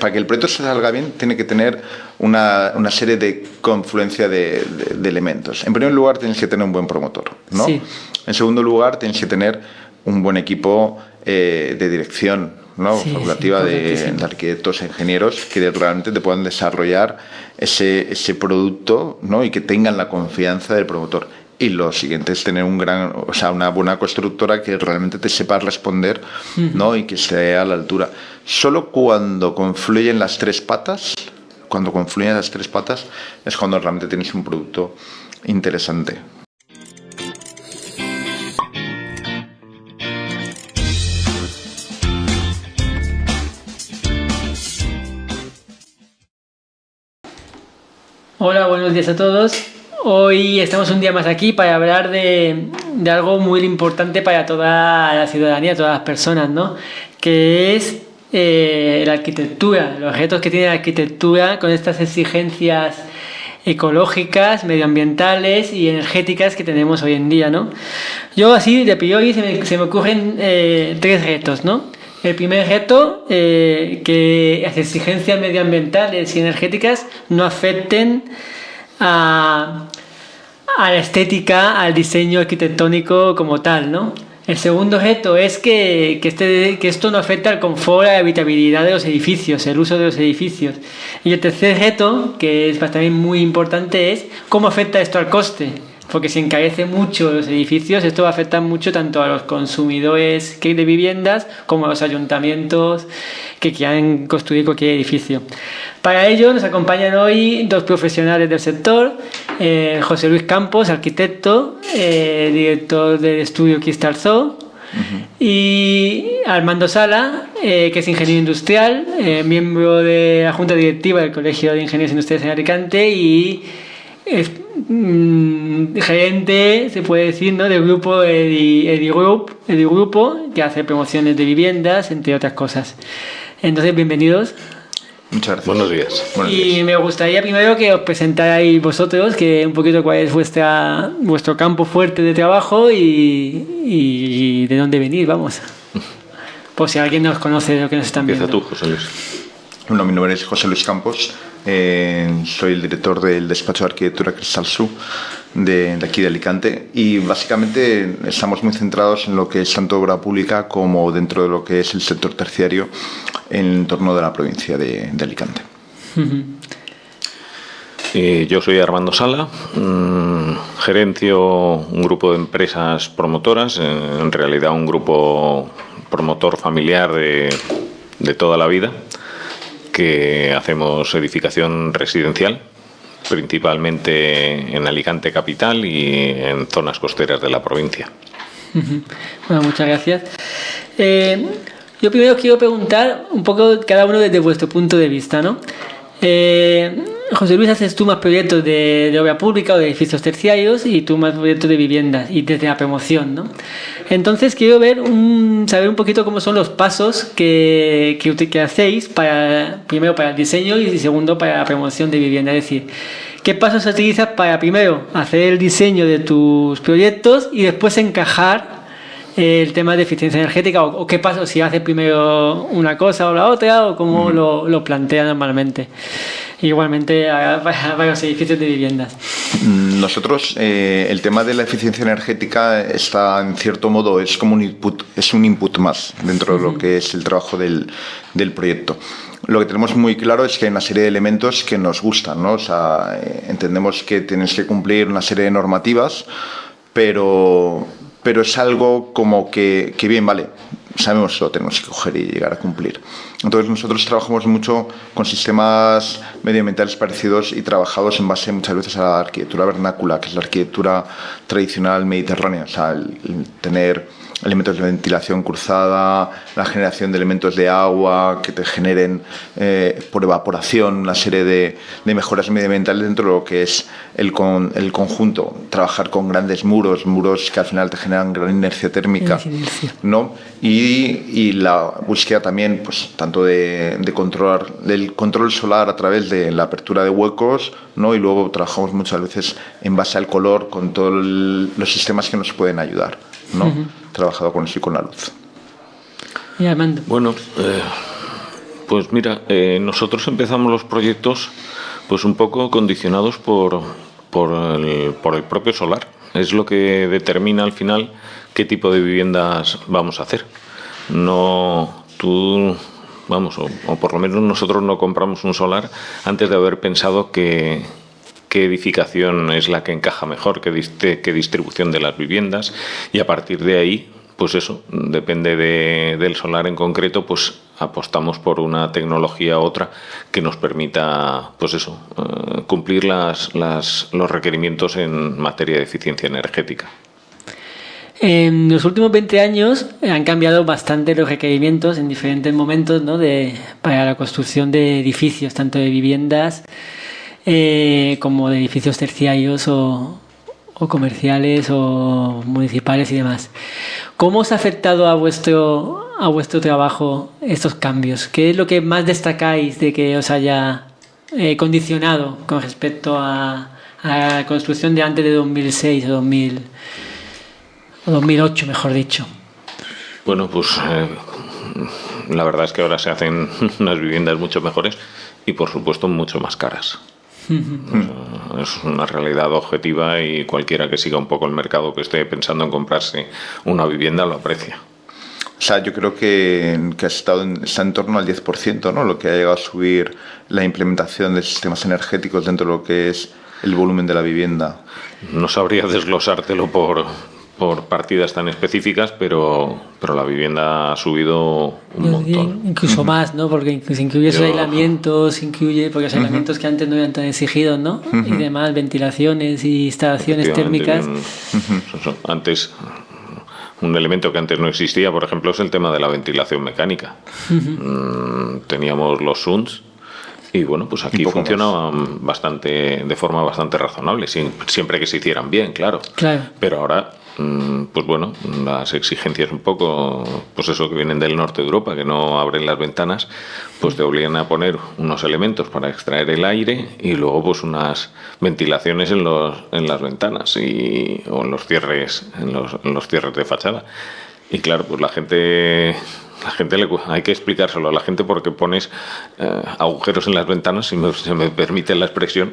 para que el proyecto se salga bien, tiene que tener una serie de confluencia de elementos. En primer lugar, tienes que tener un buen promotor, ¿no? Sí. En segundo lugar, tienes que tener un buen equipo de dirección, ¿no? Sí, Facultativa de arquitectos e ingenieros que realmente te puedan desarrollar ese producto, ¿no? Y que tengan la confianza del promotor. Y lo siguiente es tener una buena constructora que realmente te sepa responder, ¿no? Y que esté a la altura. Solo cuando confluyen las tres patas, es cuando realmente tienes un producto interesante. Hola, buenos días a todos. Hoy estamos un día más aquí para hablar de algo muy importante para toda la ciudadanía, todas las personas, ¿no? Que es la arquitectura, los retos que tiene la arquitectura con estas exigencias ecológicas, medioambientales y energéticas que tenemos hoy en día, ¿no? Yo así, de priori, se me ocurren tres retos, ¿no? El primer reto, que las exigencias medioambientales y energéticas no afecten a la estética, al diseño arquitectónico como tal, ¿no? El segundo reto es que esto no afecte al confort, a la habitabilidad de los edificios, el uso de los edificios. Y el tercer reto, que es también muy importante, es cómo afecta esto al coste. Porque si encarece mucho los edificios, esto va a afectar mucho tanto a los consumidores de viviendas como a los ayuntamientos que quieran construir cualquier edificio. Para ello nos acompañan hoy dos profesionales del sector, José Luis Campos, arquitecto, director del estudio Crystal Zoo, y Armando Sala, que es ingeniero industrial, miembro de la Junta Directiva del Colegio de Ingenieros Industriales en Alicante y gerente, se puede decir, ¿no?, del grupo Edigrupo, que hace promociones de viviendas, entre otras cosas. Entonces, bienvenidos. Muchas gracias. Buenos días. Y me gustaría primero que os presentarais vosotros, que un poquito cuál es vuestro campo fuerte de trabajo y de dónde venís, vamos. Por si alguien nos conoce de lo que nos están viendo. Empieza tú, José Luis. Bueno, mi nombre es José Luis Campos, soy el director del despacho de arquitectura Crystal Zoo de aquí de Alicante y básicamente estamos muy centrados en lo que es tanto obra pública como dentro de lo que es el sector terciario en el entorno de la provincia de Alicante. Yo soy Armando Sala, gerencio un grupo de empresas promotoras, en realidad un grupo promotor familiar de toda la vida, que hacemos edificación residencial, principalmente en Alicante capital y en zonas costeras de la provincia. Bueno, muchas gracias. Yo primero quiero preguntar un poco cada uno desde vuestro punto de vista, ¿no? José Luis, haces tú más proyectos de obra pública o de edificios terciarios y tú más proyectos de viviendas y desde la promoción, ¿no? Entonces quiero saber un poquito cómo son los pasos que hacéis primero para el diseño y segundo para la promoción de vivienda. Es decir, ¿qué pasos utilizas para primero hacer el diseño de tus proyectos y después encajar el tema de eficiencia energética o qué pasa si hace primero una cosa o la otra o cómo lo plantea normalmente? Igualmente para los edificios de viviendas. Nosotros el tema de la eficiencia energética está, en cierto modo, es como un input más dentro de lo que es el trabajo del proyecto. Lo que tenemos muy claro es que hay una serie de elementos que nos gustan, ¿no? O sea, entendemos que tienes que cumplir una serie de normativas, pero es algo como que bien, vale, sabemos que lo tenemos que coger y llegar a cumplir. Entonces nosotros trabajamos mucho con sistemas medioambientales parecidos y trabajados en base muchas veces a la arquitectura vernácula, que es la arquitectura tradicional mediterránea, o sea, el tener elementos de ventilación cruzada, la generación de elementos de agua que te generen por evaporación una serie de mejoras medioambientales dentro de lo que es el conjunto. Trabajar con grandes muros que al final te generan gran inercia térmica, ¿no? Y la búsqueda también, pues, tanto del control solar a través de la apertura de huecos, ¿no? Y luego trabajamos muchas veces en base al color con todos los sistemas que nos pueden ayudar, ¿no? Trabajado con eso y con la luz. Y Armando. Bueno, Pues mira, nosotros empezamos los proyectos pues un poco condicionados por el propio solar. Es lo que determina al final qué tipo de viviendas vamos a hacer. No, o por lo menos nosotros no compramos un solar antes de haber pensado qué edificación es la que encaja mejor, qué distribución de las viviendas, y a partir de ahí, pues eso, depende del solar en concreto, pues apostamos por una tecnología u otra que nos permita, pues eso, cumplir los requerimientos en materia de eficiencia energética. En los últimos 20 años han cambiado bastante los requerimientos en diferentes momentos, ¿no? Para la construcción de edificios, tanto de viviendas como de edificios terciarios o comerciales o municipales y demás. ¿Cómo os ha afectado a vuestro trabajo estos cambios? ¿Qué es lo que más destacáis de que os haya condicionado con respecto a la construcción de antes de 2006 o 2008, mejor dicho? Bueno, pues la verdad es que ahora se hacen unas viviendas mucho mejores y, por supuesto, mucho más caras. Es una realidad objetiva y cualquiera que siga un poco el mercado, que esté pensando en comprarse una vivienda, lo aprecia. O sea, yo creo que está en torno al 10%, ¿no? Lo que ha llegado a subir la implementación de sistemas energéticos dentro de lo que es el volumen de la vivienda. No sabría desglosártelo por partidas tan específicas, pero la vivienda ha subido un montón. Incluso más, ¿no? Porque incluye aislamientos, porque los aislamientos que antes no eran tan exigidos, ¿no? Y demás, ventilaciones y instalaciones térmicas. Antes, un elemento que antes no existía, por ejemplo, es el tema de la ventilación mecánica. Teníamos los SUNS. Y bueno, pues aquí funcionaban de forma bastante razonable, siempre que se hicieran bien, claro. Pero ahora, pues bueno, las exigencias un poco, pues eso, que vienen del norte de Europa, que no abren las ventanas, pues te obligan a poner unos elementos para extraer el aire y luego pues unas ventilaciones en las ventanas o en los cierres, en los cierres de fachada. Y claro, pues la gente hay que explicárselo a la gente porque pones agujeros en las ventanas, si se me permite la expresión,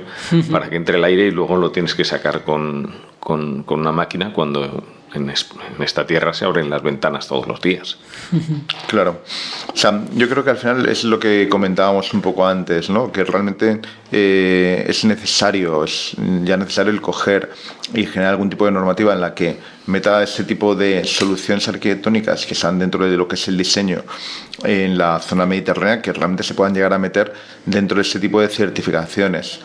para que entre el aire y luego lo tienes que sacar con una máquina cuando en esta tierra se abren las ventanas todos los días. Claro. O sea, yo creo que al final es lo que comentábamos un poco antes, ¿no? Que realmente es ya necesario el coger y generar algún tipo de normativa en la que meta ese tipo de soluciones arquitectónicas que están dentro de lo que es el diseño en la zona mediterránea, que realmente se puedan llegar a meter dentro de ese tipo de certificaciones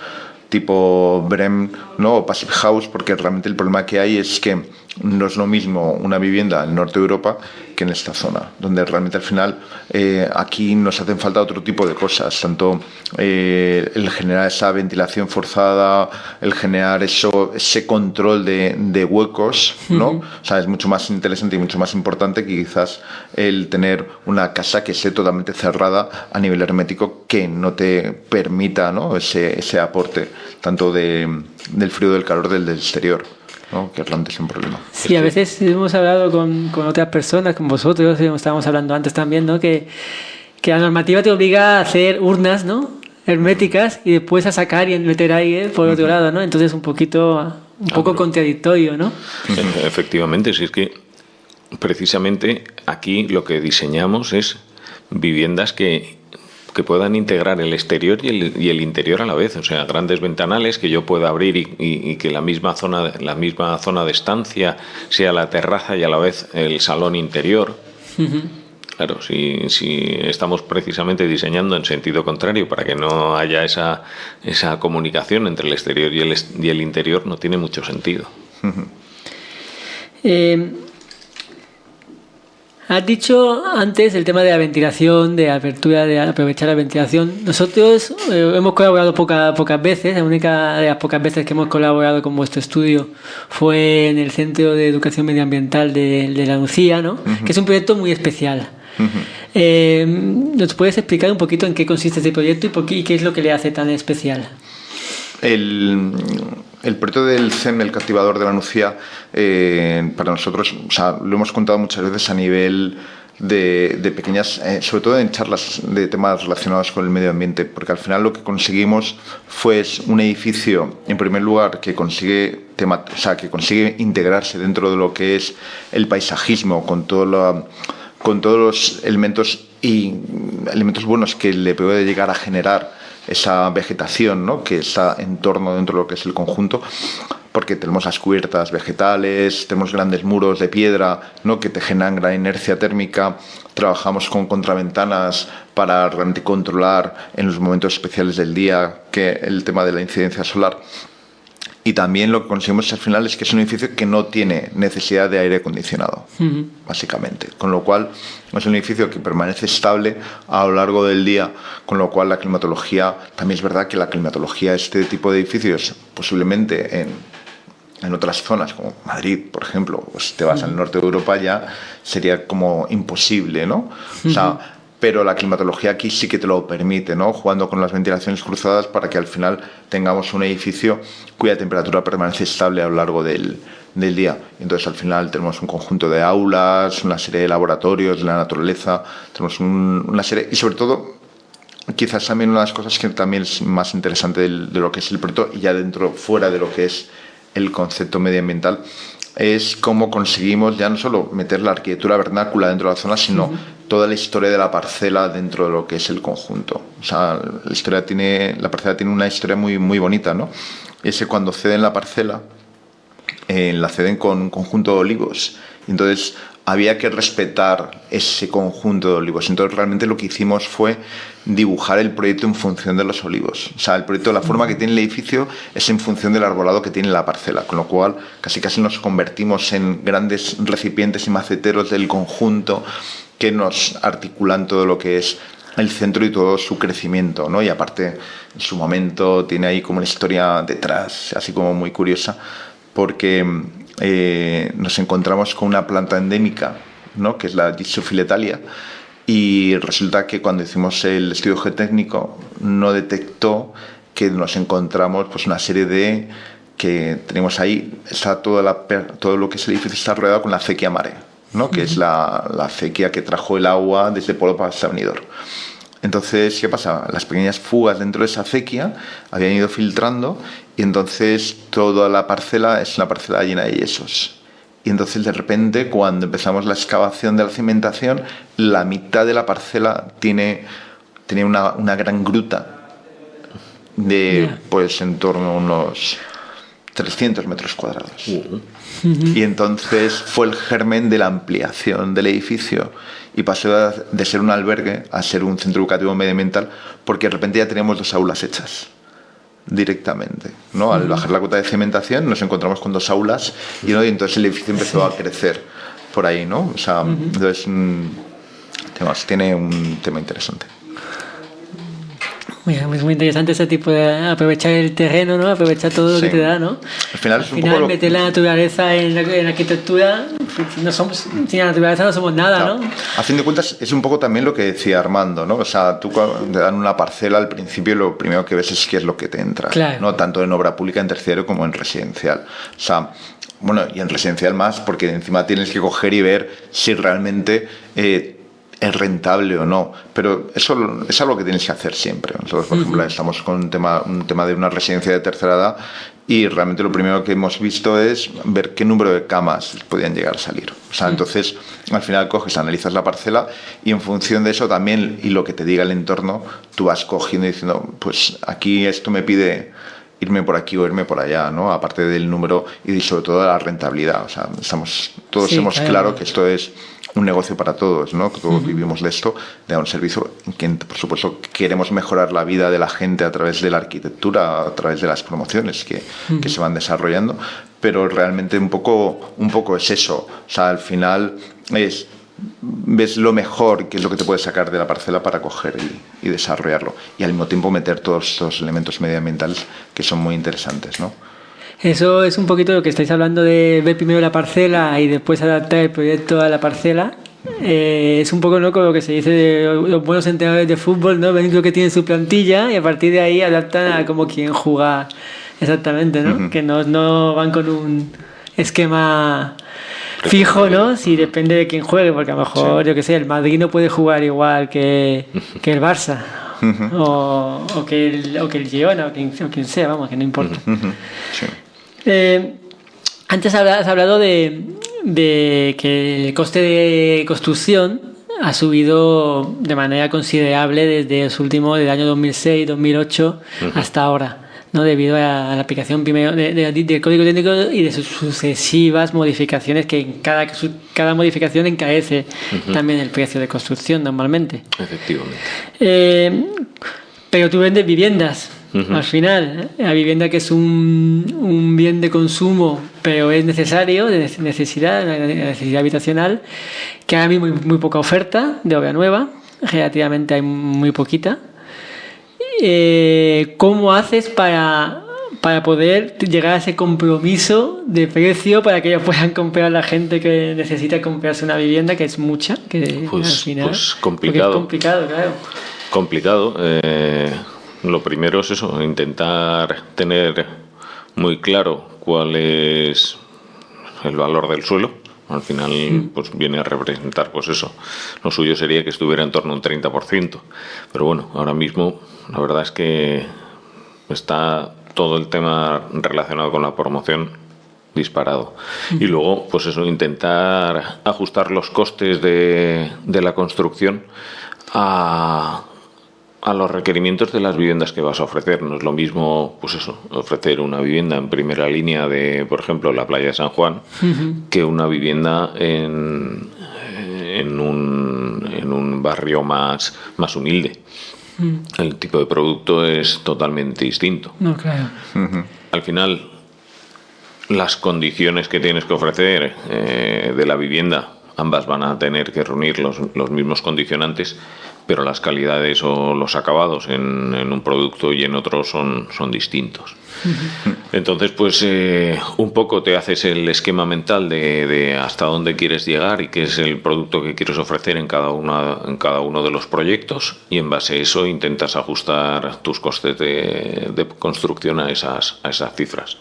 tipo BREEAM, ¿no? O Passive House, porque realmente el problema que hay es que no es lo mismo una vivienda en el norte de Europa que en esta zona, donde realmente al final aquí nos hacen falta otro tipo de cosas, tanto el generar esa ventilación forzada, el generar ese control de huecos, ¿no? O sea, es mucho más interesante y mucho más importante que quizás el tener una casa que esté totalmente cerrada a nivel hermético, que no te permita, ¿no? ese aporte tanto del frío, del calor, del exterior, ¿no? Que realmente es un problema. Sí, a veces hemos hablado con otras personas, con vosotros, estábamos hablando antes también, ¿no? Que la normativa te obliga a hacer urnas, ¿no? Herméticas, y después a sacar y meter aire por otro lado, ¿no? Entonces un poco contradictorio, ¿no? Efectivamente, si es que precisamente aquí lo que diseñamos es viviendas que puedan integrar el exterior y el interior a la vez, o sea, grandes ventanales que yo pueda abrir y que la misma zona de estancia sea la terraza y a la vez el salón interior. Claro, si estamos precisamente diseñando en sentido contrario para que no haya esa comunicación entre el exterior y el interior, no tiene mucho sentido. Has dicho antes el tema de la ventilación, de apertura, de aprovechar la ventilación. Nosotros hemos colaborado pocas veces. La única de las pocas veces que hemos colaborado con vuestro estudio fue en el Centro de Educación Medioambiental de la Nucía, ¿no? Que es un proyecto muy especial. ¿Nos puedes explicar un poquito en qué consiste este proyecto y qué es lo que le hace tan especial? El proyecto del CEM, el captivador de la Nucía, para nosotros, o sea, lo hemos contado muchas veces a nivel de pequeñas, sobre todo en charlas de temas relacionados con el medio ambiente, porque al final lo que conseguimos fue un edificio, en primer lugar, que consigue que consigue integrarse dentro de lo que es el paisajismo, con todos los elementos buenos que le puede llegar a generar esa vegetación, ¿no?, que está en torno dentro de lo que es el conjunto, porque tenemos las cubiertas vegetales, tenemos grandes muros de piedra, ¿no?, que te generan gran inercia térmica. Trabajamos con contraventanas para realmente controlar en los momentos especiales del día que el tema de la incidencia solar. Y también lo que conseguimos al final es que es un edificio que no tiene necesidad de aire acondicionado, básicamente. Con lo cual es un edificio que permanece estable a lo largo del día, con lo cual la climatología, también es verdad que la climatología de este tipo de edificios, posiblemente en otras zonas, como Madrid, por ejemplo, pues te vas al norte de Europa, ya sería como imposible, ¿no? O sea, pero la climatología aquí sí que te lo permite, ¿no?, jugando con las ventilaciones cruzadas para que al final tengamos un edificio cuya temperatura permanece estable a lo largo del día. Entonces al final tenemos un conjunto de aulas, una serie de laboratorios de la naturaleza, tenemos una serie, y sobre todo quizás también una de las cosas que también es más interesante de lo que es el proyecto, y ya fuera de lo que es el concepto medioambiental, es cómo conseguimos ya no solo meter la arquitectura vernácula dentro de la zona, sino toda la historia de la parcela dentro de lo que es el conjunto. O sea, la parcela tiene una historia muy, muy bonita, ¿no? Y es que cuando ceden la parcela, la ceden con un conjunto de olivos. Entonces había que respetar ese conjunto de olivos. Entonces realmente lo que hicimos fue dibujar el proyecto en función de los olivos. O sea, el proyecto, la forma que tiene el edificio es en función del arbolado que tiene la parcela, con lo cual casi nos convertimos en grandes recipientes y maceteros del conjunto que nos articulan todo lo que es el centro y todo su crecimiento, ¿no? Y aparte, en su momento tiene ahí como una historia detrás, así como muy curiosa, porque nos encontramos con una planta endémica, ¿no?, que es la Gypsophiletalia, y resulta que cuando hicimos el estudio geotécnico no detectó que nos encontramos pues una serie que tenemos ahí, está todo lo que es el edificio está rodeado con la acequia mare, ¿no?, que es la acequia que trajo el agua desde Polopa hasta Benidorm. Entonces, ¿qué pasa? Las pequeñas fugas dentro de esa acequia habían ido filtrando, y entonces toda la parcela es una parcela llena de yesos. Y entonces, de repente, cuando empezamos la excavación de la cimentación, la mitad de la parcela tenía una gran gruta de, pues, en torno a unos 300 metros cuadrados. Y entonces fue el germen de la ampliación del edificio, y pasó de ser un albergue a ser un centro educativo medioambiental, porque de repente ya teníamos 2 aulas hechas directamente, ¿no? Al bajar la cota de cementación nos encontramos con 2 aulas y entonces el edificio empezó a crecer por ahí, ¿no? O sea, entonces tiene un tema interesante. Es muy interesante ese tipo de aprovechar el terreno, ¿no? Aprovechar todo lo que te da, ¿no? Al final meter la naturaleza en la arquitectura. Sin la naturaleza no somos nada, claro, ¿no? A fin de cuentas es un poco también lo que decía Armando, ¿no? O sea, tú cuando te dan una parcela al principio lo primero que ves es qué es lo que te entra, claro, ¿no? Tanto en obra pública, en terciario, como en residencial. O sea, bueno, y en residencial más, porque encima tienes que coger y ver si realmente es rentable o no, pero eso es algo que tienes que hacer siempre. Nosotros, por ejemplo, estamos con un tema de una residencia de tercera edad, y realmente lo primero que hemos visto es ver qué número de camas podían llegar a salir. O sea, entonces al final analizas la parcela, y en función de eso también, y lo que te diga el entorno, tú vas cogiendo y diciendo, pues aquí esto me pide irme por aquí o irme por allá, ¿no? Aparte del número y sobre todo de la rentabilidad. O sea, somos claro que esto es un negocio para todos, ¿no? Todos vivimos de esto, de un servicio que, por supuesto, queremos mejorar la vida de la gente a través de la arquitectura, a través de las promociones que se van desarrollando, pero realmente un poco es eso. O sea, al final ves lo mejor, que es lo que te puedes sacar de la parcela para coger y desarrollarlo, y al mismo tiempo meter todos estos elementos medioambientales que son muy interesantes, ¿no? Eso es un poquito lo que estáis hablando, de ver primero la parcela y después adaptar el proyecto a la parcela. Es un poco, ¿no?, como lo que se dice de los buenos entrenadores de fútbol, ¿no? Ven lo que tiene su plantilla y a partir de ahí adaptan a cómo quieren jugar exactamente, ¿no? Que no van con un esquema fijo, ¿no? Si depende de quién juegue, porque a lo mejor, yo que sé, el Madrid no puede jugar igual que el Barça. O que el Girona, o quien sea, vamos, que no importa. Sí. Antes has hablado de que el coste de construcción ha subido de manera considerable desde el año 2006, 2008 hasta ahora, ¿no? Debido a la aplicación primero del código técnico y de sus sucesivas modificaciones, que cada modificación encarece también el precio de construcción normalmente. Efectivamente. Pero tú vendes viviendas. Al final, la vivienda, que es un bien de consumo, pero es necesario, de necesidad habitacional, que ahora mismo hay muy poca oferta de obra nueva, relativamente hay muy poquita. ¿Cómo haces para poder llegar a ese compromiso de precio para que ellos puedan comprar, la gente que necesita comprarse una vivienda, que es mucha, que al final, pues complicado. Es complicado, claro. Complicado. Lo primero es eso, intentar tener muy claro cuál es el valor del suelo. Al final pues viene a representar, pues eso, lo suyo sería que estuviera en torno a un 30%, pero bueno, ahora mismo la verdad es que está todo el tema relacionado con la promoción disparado. Y luego, pues eso, intentar ajustar los costes de la construcción a los requerimientos de las viviendas que vas a ofrecer. No es lo mismo, pues eso, ofrecer una vivienda en primera línea de, por ejemplo, la playa de San Juan, que una vivienda en un barrio más humilde. El tipo de producto es totalmente distinto. No, claro. Al final, las condiciones que tienes que ofrecer de la vivienda, ambas van a tener que reunir los mismos condicionantes, pero las calidades o los acabados en un producto y en otro son distintos. Entonces, pues un poco te haces el esquema mental de hasta dónde quieres llegar y qué es el producto que quieres ofrecer en cada uno de los proyectos, y en base a eso intentas ajustar tus costes de construcción a esas cifras.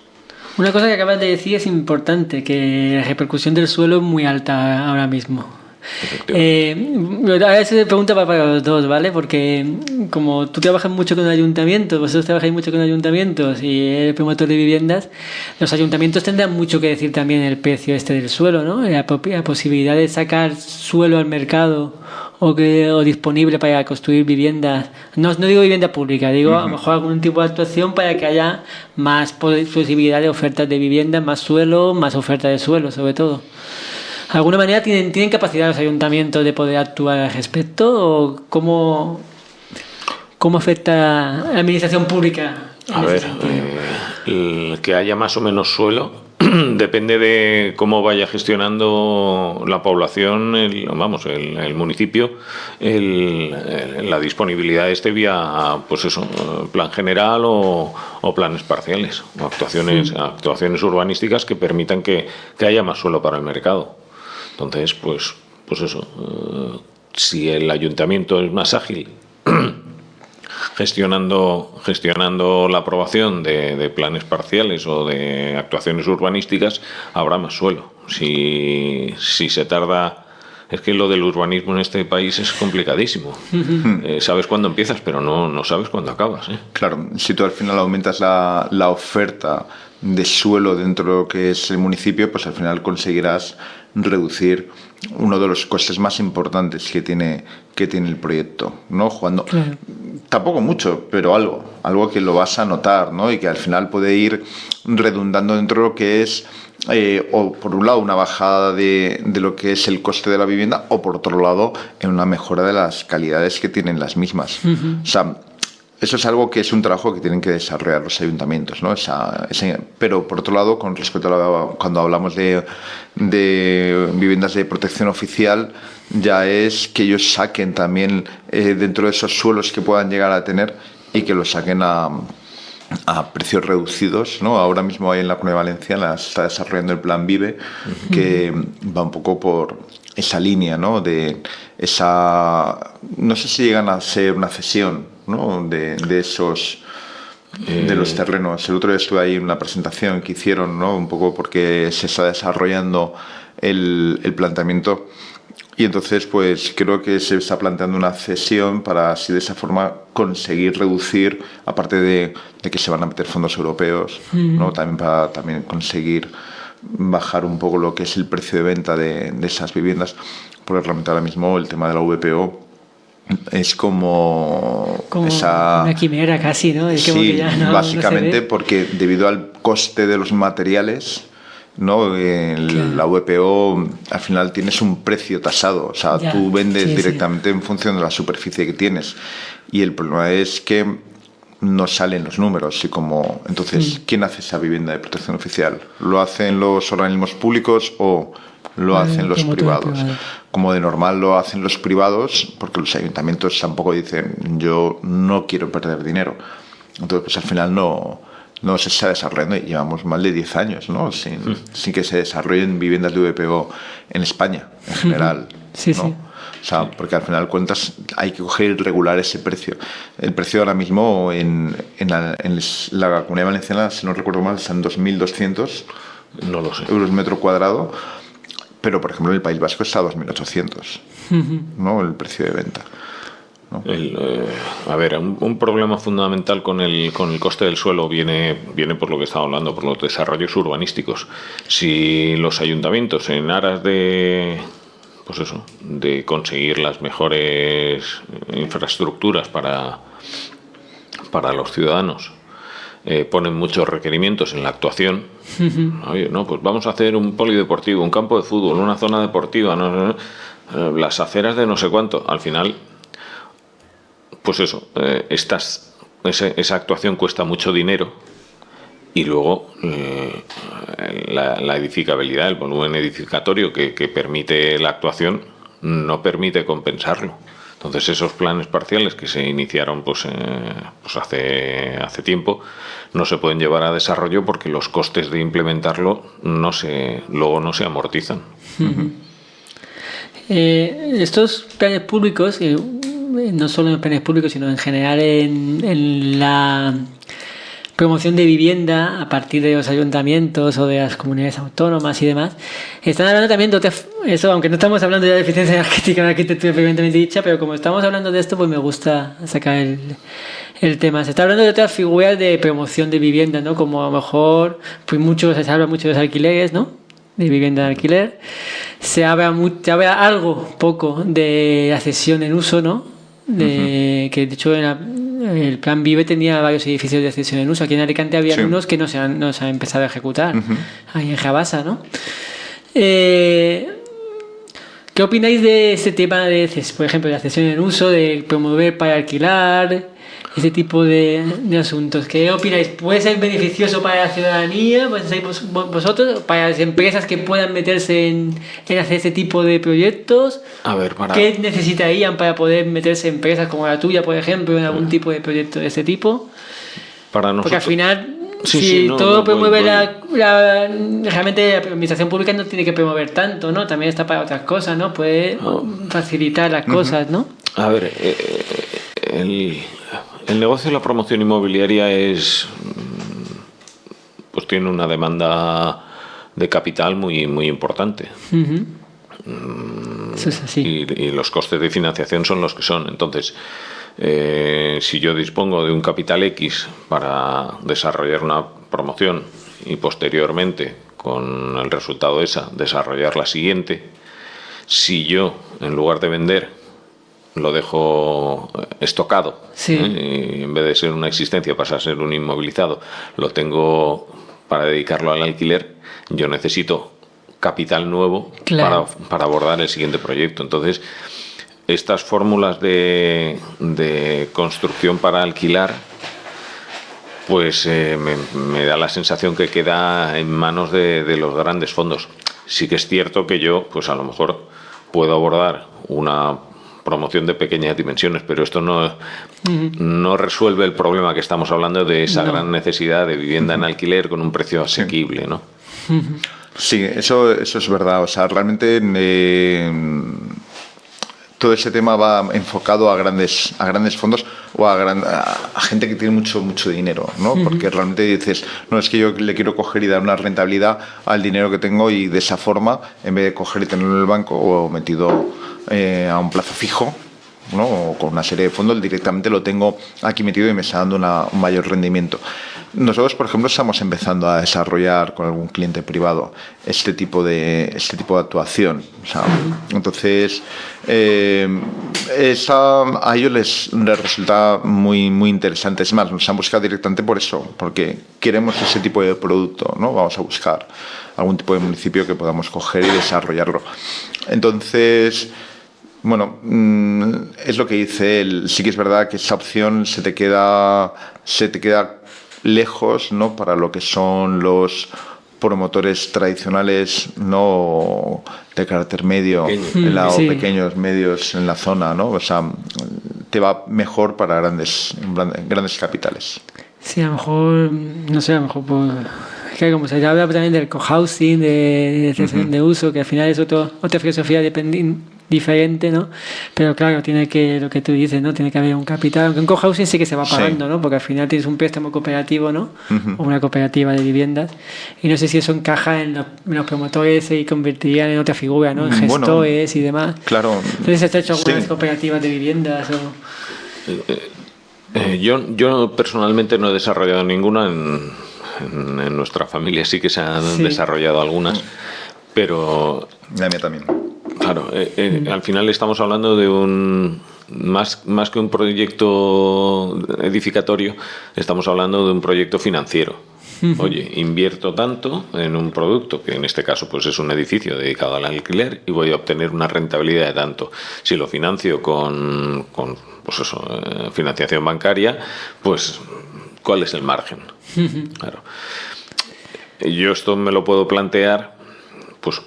Una cosa que acabas de decir es importante, que la repercusión del suelo es muy alta ahora mismo. Ahora se pregunta para los dos, ¿vale? Porque como tú trabajas mucho con ayuntamientos, vosotros trabajáis mucho con ayuntamientos y eres promotor de viviendas, los ayuntamientos tendrán mucho que decir también el precio del suelo, ¿no? La posibilidad de sacar suelo al mercado o disponible para construir viviendas. No digo vivienda pública, digo a lo mejor algún tipo de actuación para que haya más posibilidad de ofertas de vivienda, más suelo, más oferta de suelo, sobre todo. ¿De alguna manera tienen capacidad los ayuntamientos de poder actuar al respecto? ¿O cómo afecta a la administración pública? A ver, el que haya más o menos suelo depende de cómo vaya gestionando la población, el municipio, la disponibilidad vía, pues eso, plan general o planes parciales o actuaciones urbanísticas que permitan que haya más suelo para el mercado. Entonces, pues eso, si el ayuntamiento es más ágil gestionando la aprobación de planes parciales o de actuaciones urbanísticas, habrá más suelo. Si se tarda, es que lo del urbanismo en este país es complicadísimo. Sabes cuándo empiezas, pero no sabes cuándo acabas. Claro, si tú al final aumentas la oferta de suelo dentro de lo que es el municipio, pues al final conseguirás reducir uno de los costes más importantes que tiene el proyecto, ¿no? Jugando, claro. Tampoco mucho, pero algo que lo vas a notar, ¿no? Y que al final puede ir redundando dentro de lo que es o por un lado una bajada de lo que es el coste de la vivienda, o por otro lado en una mejora de las calidades que tienen las mismas. O sea, eso es algo que es un trabajo que tienen que desarrollar los ayuntamientos, ¿no? Pero por otro lado, con respecto a cuando hablamos de viviendas de protección oficial, ya es que ellos saquen también dentro de esos suelos que puedan llegar a tener, y que los saquen a precios reducidos, ¿no? Ahora mismo en la Comunidad Valenciana está desarrollando el plan Vive, que va un poco por esa línea, ¿no? De esa, no sé si llegan a ser una cesión, ¿no? de esos de los terrenos. El otro día estuve ahí en una presentación que hicieron, ¿no? Un poco porque se está desarrollando el planteamiento. Y entonces, pues creo que se está planteando una cesión para así de esa forma conseguir reducir, aparte de que se van a meter fondos europeos, ¿no? También para conseguir bajar un poco lo que es el precio de venta de esas viviendas, porque realmente ahora mismo el tema de la VPO es como una quimera casi, ¿no? Sí, que ya básicamente porque debido al coste de los materiales, ¿no? Claro. La VPO al final tienes un precio tasado, o sea, ya, tú vendes directamente en función de la superficie que tienes, y el problema es que no salen los números. Y como entonces, ¿quién hace esa vivienda de protección oficial? ¿Lo hacen los organismos públicos o lo hacen los privados? Como de normal lo hacen los privados, porque los ayuntamientos tampoco dicen yo no quiero perder dinero. Entonces, pues al final no se está desarrollando, y llevamos más de 10 años, ¿no? sin que se desarrollen viviendas de VPO en España, en general. Sí, ¿no? sí. O sea, porque al final cuentas hay que coger y regular ese precio. El precio ahora mismo en la Comunidad Valenciana, si no recuerdo mal, están 2.200 no lo sé. euros metro cuadrado, pero por ejemplo en el País Vasco está a 2.800, ¿no? El precio de venta. ¿No? A ver, un problema fundamental con el coste del suelo viene por lo que estaba hablando, por los desarrollos urbanísticos. Si los ayuntamientos, en aras de conseguir las mejores infraestructuras para los ciudadanos, ponen muchos requerimientos en la actuación. Oye, no, pues vamos a hacer un polideportivo, un campo de fútbol, una zona deportiva, las aceras de no sé cuánto. Al final, pues eso, esa actuación cuesta mucho dinero, y luego la edificabilidad, el volumen edificatorio que permite la actuación no permite compensarlo. Entonces esos planes parciales que se iniciaron pues hace tiempo no se pueden llevar a desarrollo porque los costes de implementarlo luego no se amortizan. Estos planes públicos, no solo en planes públicos, sino en general en la promoción de vivienda a partir de los ayuntamientos o de las comunidades autónomas y demás, están hablando también de eso, aunque no estamos hablando ya de eficiencia energética en la arquitectura previamente dicha, pero como estamos hablando de esto, pues me gusta sacar el tema. Se está hablando de otras figuras de promoción de vivienda, ¿no? Como a lo mejor, pues se habla mucho de los alquileres, ¿no? De vivienda de alquiler. Se habla algo poco de la cesión en uso, ¿no? Que de hecho el Plan Vive tenía varios edificios de cesión en uso. Aquí en Alicante había unos que no se han empezado a ejecutar. Ahí en Jabasa, ¿no? ¿Qué opináis de este tema por ejemplo, de la cesión en uso, de promover para alquilar, ese tipo de asuntos? ¿Qué opináis? ¿Puede ser beneficioso para la ciudadanía, vosotros, para las empresas que puedan meterse en hacer este tipo de proyectos? A ver, ¿Qué necesitarían para poder meterse empresas como la tuya, por ejemplo, en algún tipo de proyecto de este tipo? Para nosotros, porque al final, promueve realmente la administración pública no tiene que promover tanto, ¿no? También está para otras cosas, ¿no? Puede facilitar las cosas, ¿no? A ver, el negocio de la promoción inmobiliaria pues tiene una demanda de capital muy, muy importante. Eso es así. Y los costes de financiación son los que son. Entonces, si yo dispongo de un capital X para desarrollar una promoción y posteriormente, con el resultado de esa, desarrollar la siguiente, si yo, en lugar de vender, lo dejo estocado, y en vez de ser una existencia pasa a ser un inmovilizado, lo tengo para dedicarlo al alquiler, yo necesito capital nuevo, claro, para abordar el siguiente proyecto. Entonces, estas fórmulas de construcción para alquilar, pues me da la sensación que queda en manos de los grandes fondos. Sí que es cierto que yo, pues a lo mejor puedo abordar una promoción de pequeñas dimensiones, pero esto no resuelve el problema que estamos hablando de esa gran necesidad de vivienda en alquiler con un precio asequible, ¿no? Sí, eso es verdad. O sea, realmente todo ese tema va enfocado a grandes fondos o a gente que tiene mucho dinero, ¿no? Porque realmente dices, no, es que yo le quiero coger y dar una rentabilidad al dinero que tengo, y de esa forma, en vez de coger y tenerlo en el banco o metido a un plazo fijo, ¿no? O con una serie de fondos, directamente lo tengo aquí metido y me está dando un mayor rendimiento. Nosotros, por ejemplo, estamos empezando a desarrollar con algún cliente privado este tipo de actuación. O sea, entonces, a ellos les resulta muy interesante. Es más, nos han buscado directamente por eso, porque queremos ese tipo de producto, ¿no? Vamos a buscar algún tipo de municipio que podamos coger y desarrollarlo. Entonces, bueno, es lo que dice él. Sí que es verdad que esa opción se te queda lejos, ¿no? Para lo que son los promotores tradicionales, ¿no? De carácter medio, o pequeños medios en la zona, ¿no? O sea, te va mejor para grandes capitales. Sí, a lo mejor, no sé, a lo mejor que como se habla también del cohousing, de cesión de uso, que al final es otra filosofía diferente, ¿no? Pero claro, tiene que, lo que tú dices, ¿no? Tiene que haber un capital, aunque en cohousing sí que se va pagando, ¿no? Porque al final tienes un préstamo cooperativo, ¿no? O una cooperativa de viviendas, y no sé si eso encaja en los promotores y convertirían en otra figura, ¿no? En gestores y demás. Claro. Entonces, ¿has hecho algunas cooperativas de viviendas o...? Yo personalmente no he desarrollado ninguna. En nuestra familia sí que se han desarrollado algunas, pero... La mía también. Claro, al final estamos hablando de más que un proyecto edificatorio, estamos hablando de un proyecto financiero. Oye, invierto tanto en un producto, que en este caso pues es un edificio dedicado al alquiler, y voy a obtener una rentabilidad de tanto. Si lo financio con pues eso, financiación bancaria, pues ¿cuál es el margen? Claro. Yo esto me lo puedo plantear, pues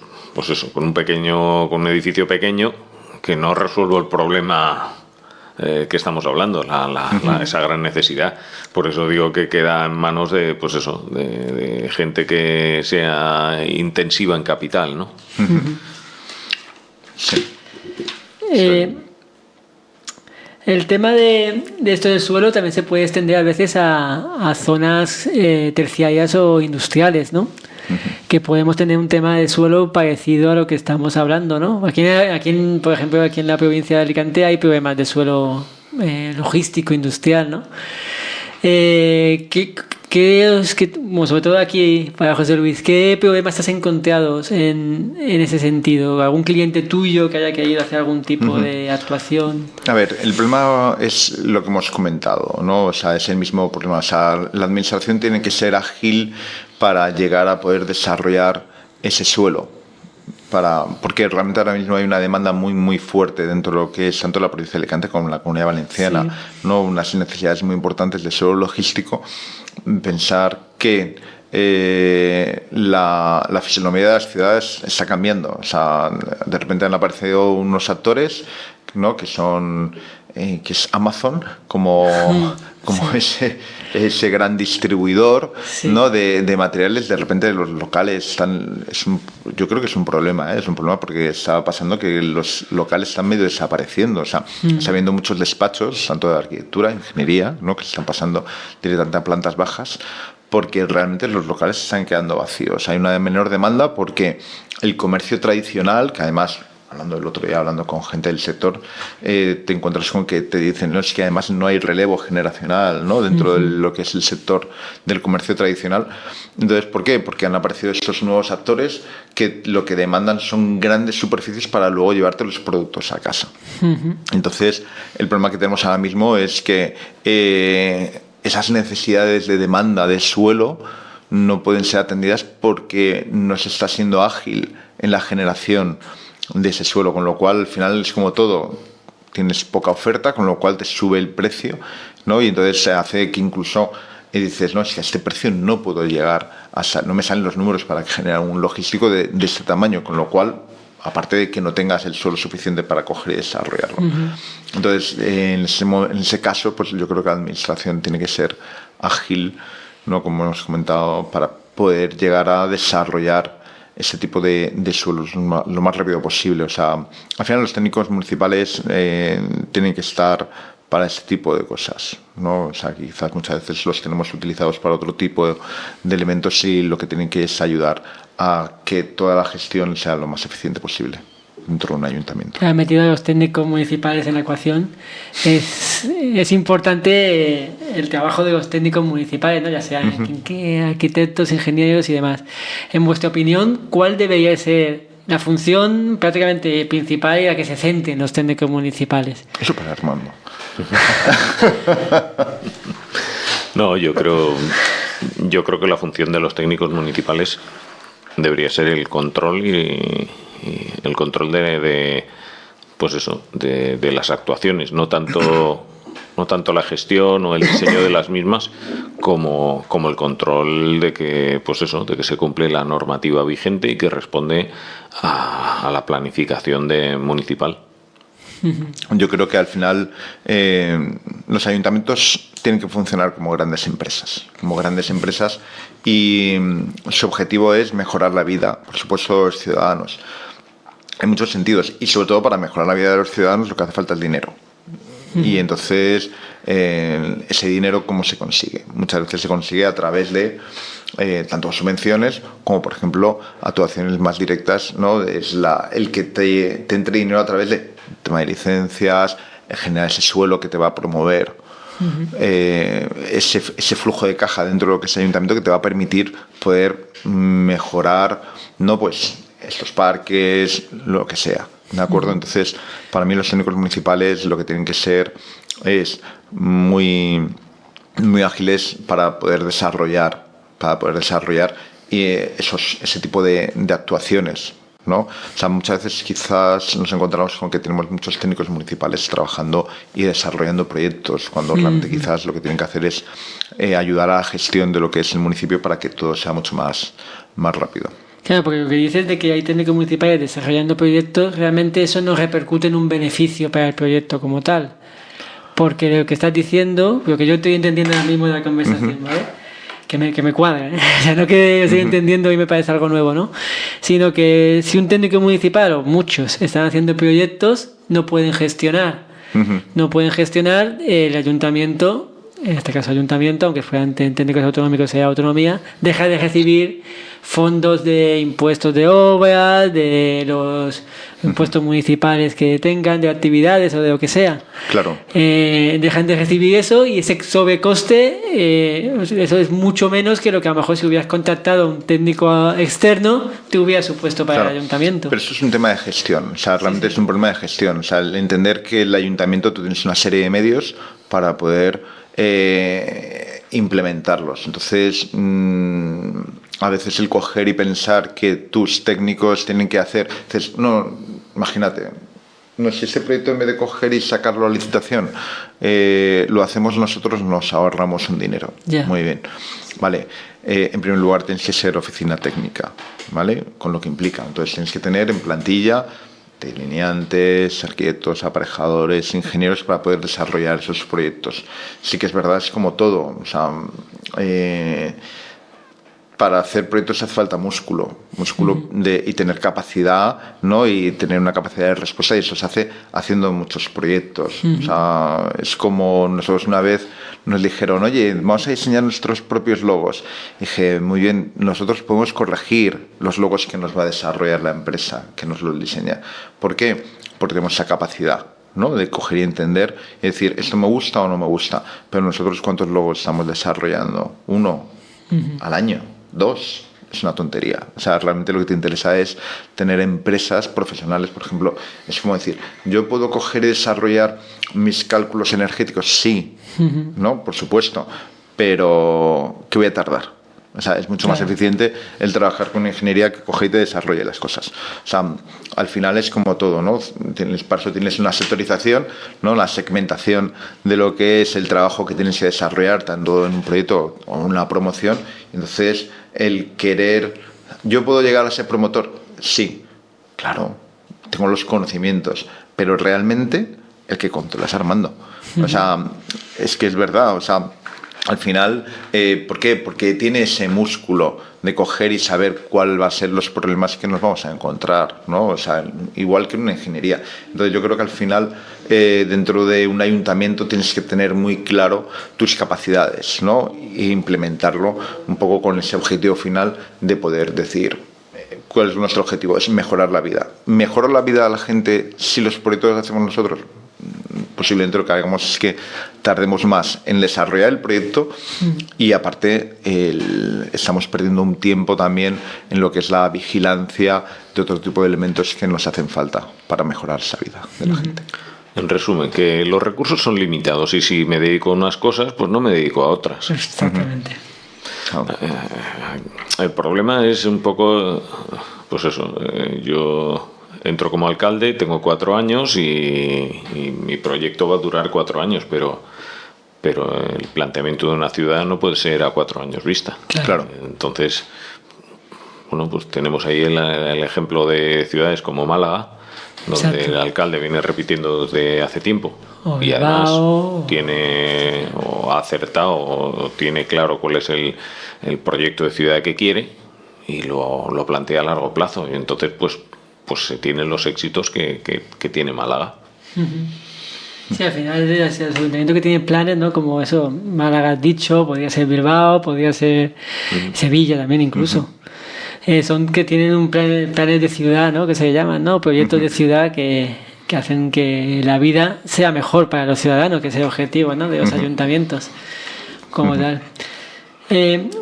eso, con un edificio pequeño, que no resuelvo el problema que estamos hablando, esa gran necesidad. Por eso digo que queda en manos de, pues eso, de gente que sea intensiva en capital, ¿no? Sí. El tema de esto del suelo también se puede extender a veces a zonas terciarias o industriales, ¿no? Que podemos tener un tema de suelo parecido a lo que estamos hablando, ¿no? Aquí, por ejemplo, aquí en la provincia de Alicante hay problemas de suelo logístico, industrial, ¿no? Sobre todo aquí para José Luis, ¿qué problemas has encontrado en ese sentido? ¿Algún cliente tuyo que haya querido hacer algún tipo de actuación? A ver, el problema es lo que hemos comentado, ¿no? O sea, es el mismo problema. O sea, la administración tiene que ser ágil para llegar a poder desarrollar ese suelo. Porque realmente ahora mismo hay una demanda muy fuerte dentro de lo que es tanto la provincia de Alicante como la Comunidad Valenciana, ¿no? Unas necesidades muy importantes de suelo logístico. Pensar que la fisonomía de las ciudades está cambiando. O sea, de repente han aparecido unos actores, ¿no? Que es Amazon como ese gran distribuidor, ¿no? de materiales. De repente los locales yo creo que es un problema, es un problema, porque está pasando que los locales están medio desapareciendo. O sea, está habiendo muchos despachos, tanto de arquitectura, ingeniería, ¿no? Que se están pasando directamente a plantas bajas, porque realmente los locales se están quedando vacíos. Hay una menor demanda porque el comercio tradicional, que además, el otro día hablando con gente del sector, te encuentras con que te dicen, no, es que además no hay relevo generacional, ¿no? Dentro de lo que es el sector del comercio tradicional. Entonces, ¿por qué? Porque han aparecido estos nuevos actores que lo que demandan son grandes superficies para luego llevarte los productos a casa. Entonces, el problema que tenemos ahora mismo es que esas necesidades de demanda de suelo no pueden ser atendidas porque no se está siendo ágil en la generación de ese suelo, con lo cual al final es como todo, tienes poca oferta, con lo cual te sube el precio, ¿no? Y entonces se hace que incluso dices, no, es que a este precio no puedo llegar, no me salen los números para generar un logístico de este tamaño, con lo cual, aparte de que no tengas el suelo suficiente para coger y desarrollarlo. Entonces, en ese caso, pues yo creo que la administración tiene que ser ágil, ¿no? Como hemos comentado, para poder llegar a desarrollar ese tipo de suelos lo más rápido posible. O sea, al final los técnicos municipales tienen que estar para ese tipo de cosas, ¿no? O sea, quizás muchas veces los tenemos utilizados para otro tipo de elementos y lo que tienen que es ayudar a que toda la gestión sea lo más eficiente posible dentro de un ayuntamiento. Ha metido a los técnicos municipales en la ecuación. Es importante el trabajo de los técnicos municipales, ¿no? Ya sean arquitectos, ingenieros y demás. En vuestra opinión, ¿cuál debería ser la función prácticamente principal y la que se centren los técnicos municipales? Eso para Armando. No, yo creo que la función de los técnicos municipales debería ser el control y el control de las actuaciones, no tanto la gestión o el diseño de las mismas como el control de que se cumple la normativa vigente y que responde a la planificación municipal. Yo creo que al final los ayuntamientos tienen que funcionar como grandes empresas y su objetivo es mejorar la vida, por supuesto, de los ciudadanos, en muchos sentidos, y sobre todo para mejorar la vida de los ciudadanos lo que hace falta es dinero. Y entonces ese dinero, ¿cómo se consigue? Muchas veces se consigue a través de tanto subvenciones como, por ejemplo, actuaciones más directas, ¿no? Es el que te entre dinero a través de tema de licencias, generar ese suelo que te va a promover ese flujo de caja dentro de lo que es el ayuntamiento que te va a permitir poder mejorar, ¿no? Pues estos parques, lo que sea, ¿de acuerdo? Entonces, para mí los técnicos municipales lo que tienen que ser es muy, muy ágiles para poder desarrollar ese tipo de actuaciones, ¿no? O sea, muchas veces quizás nos encontramos con que tenemos muchos técnicos municipales trabajando y desarrollando proyectos, cuando realmente quizás lo que tienen que hacer es ayudar a la gestión de lo que es el municipio para que todo sea mucho más rápido. Claro, porque lo que dices de que hay técnicos municipales desarrollando proyectos, realmente eso no repercute en un beneficio para el proyecto como tal. Porque lo que estás diciendo, lo que yo estoy entendiendo ahora mismo de la conversación, ¿vale? Que me cuadra, ¿eh? O sea, no que estoy entendiendo y me parece algo nuevo, ¿no? Sino que si un técnico municipal o muchos están haciendo proyectos, no pueden gestionar. No pueden gestionar el ayuntamiento, en este caso ayuntamiento, aunque fueran técnicos autonómicos sea autonomía, deja de recibir fondos de impuestos de obra, de los impuestos municipales que tengan, de actividades o de lo que sea. Claro. Dejan de recibir eso y ese sobrecoste, eso es mucho menos que lo que a lo mejor si hubieras contactado a un técnico externo te hubiera supuesto para el ayuntamiento. Pero eso es un tema de gestión, o sea, realmente es un problema de gestión. O sea, el entender que el ayuntamiento tú tienes una serie de medios para poder implementarlos. Entonces, a veces el coger y pensar que tus técnicos tienen que hacer... Dices, no, imagínate, no, si ese proyecto en vez de coger y sacarlo a licitación lo hacemos nosotros, nos ahorramos un dinero. Yeah. Muy bien. Vale, en primer lugar tienes que ser oficina técnica, ¿vale? Con lo que implica. Entonces tienes que tener en plantilla delineantes, arquitectos, aparejadores, ingenieros para poder desarrollar esos proyectos. Sí que es verdad, es como todo. O sea, para hacer proyectos hace falta músculo y tener capacidad, ¿no? Y tener una capacidad de respuesta, y eso se hace haciendo muchos proyectos. O sea, es como nosotros una vez nos dijeron, oye, vamos a diseñar nuestros propios logos. Y dije, muy bien, nosotros podemos corregir los logos que nos va a desarrollar la empresa que nos los diseña. ¿Por qué? Porque tenemos esa capacidad, ¿no? De coger y entender y decir, esto me gusta o no me gusta. Pero nosotros, ¿cuántos logos estamos desarrollando? 1 al año, 2. Es una tontería. O sea, realmente lo que te interesa es tener empresas profesionales. Por ejemplo, es como decir, yo puedo coger y desarrollar mis cálculos energéticos, sí, ¿no? Por supuesto, pero ¿qué voy a tardar? O sea, es mucho más eficiente el trabajar con ingeniería que coge y te desarrolle las cosas. O sea, al final es como todo, ¿no? Para eso tienes una sectorización, ¿no? La segmentación de lo que es el trabajo que tienes que desarrollar, tanto en un proyecto o en una promoción. Entonces, el querer... ¿Yo puedo llegar a ser promotor? Sí, claro, tengo los conocimientos, pero realmente el que controla es Armando. O sea, es que es verdad, o sea... al final, ¿por qué? Porque tiene ese músculo de coger y saber cuál va a ser los problemas que nos vamos a encontrar, ¿no? O sea, igual que en una ingeniería. Entonces yo creo que al final, dentro de un ayuntamiento tienes que tener muy claro tus capacidades, ¿no? E implementarlo un poco con ese objetivo final de poder decir cuál es nuestro objetivo, es mejorar la vida. ¿Mejorar la vida a la gente si los proyectos los hacemos nosotros? Posiblemente lo que hagamos es que tardemos más en desarrollar el proyecto y aparte estamos perdiendo un tiempo también en lo que es la vigilancia de otro tipo de elementos que nos hacen falta para mejorar esa vida de la gente. En resumen, que los recursos son limitados y si me dedico a unas cosas, pues no me dedico a otras. Exactamente. El problema es un poco, pues eso, yo entro como alcalde, tengo 4 años y mi proyecto va a durar 4 años, pero el planteamiento de una ciudad no puede ser a 4 años vista. Claro. Entonces, bueno, pues tenemos ahí el ejemplo de ciudades como Málaga, donde Exacto. el alcalde viene repitiendo desde hace tiempo O y además Bilbao. tiene o ha acertado o tiene claro cuál es el proyecto de ciudad que quiere y lo plantea a largo plazo y entonces pues se tienen los éxitos que tiene Málaga. Sí, al final el ayuntamiento que tiene planes, ¿no? Como eso, Málaga has dicho, podría ser Bilbao, podría ser Sevilla también incluso. Son que tienen un planes de ciudad, ¿no? Que se llaman, ¿no? Proyectos de ciudad que hacen que la vida sea mejor para los ciudadanos, que es el objetivo, ¿no? De los ayuntamientos como tal.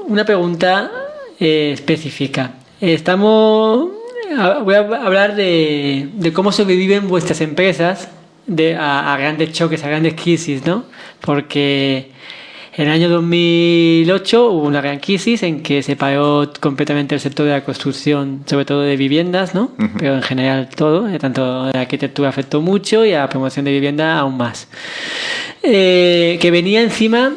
Una pregunta específica. Voy a hablar de cómo sobreviven vuestras empresas a grandes choques, a grandes crisis, ¿no? Porque en el año 2008 hubo una gran crisis en que se paró completamente el sector de la construcción, sobre todo de viviendas, ¿no? Pero en general todo, tanto la arquitectura afectó mucho y a la promoción de vivienda aún más. Que venía encima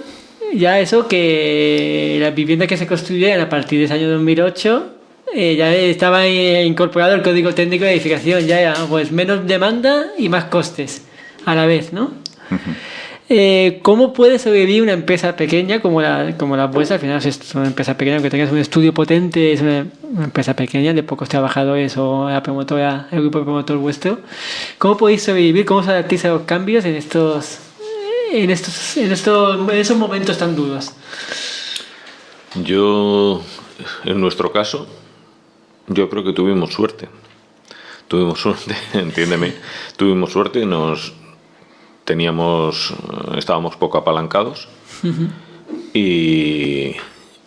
ya eso, que las viviendas que se construyeran a partir de ese año 2008 ya estaba incorporado el código técnico de edificación, ya era pues menos demanda y más costes a la vez, ¿no? ¿Cómo puede sobrevivir una empresa pequeña como la vuestra? Al final es una empresa pequeña, aunque tengas un estudio potente, es una empresa pequeña de pocos trabajadores o la promotora, el grupo promotor vuestro. ¿Cómo podéis sobrevivir? ¿Cómo os adaptáis a los cambios en esos momentos tan duros? En nuestro caso, yo creo que tuvimos suerte, entiéndeme, tuvimos suerte, estábamos poco apalancados y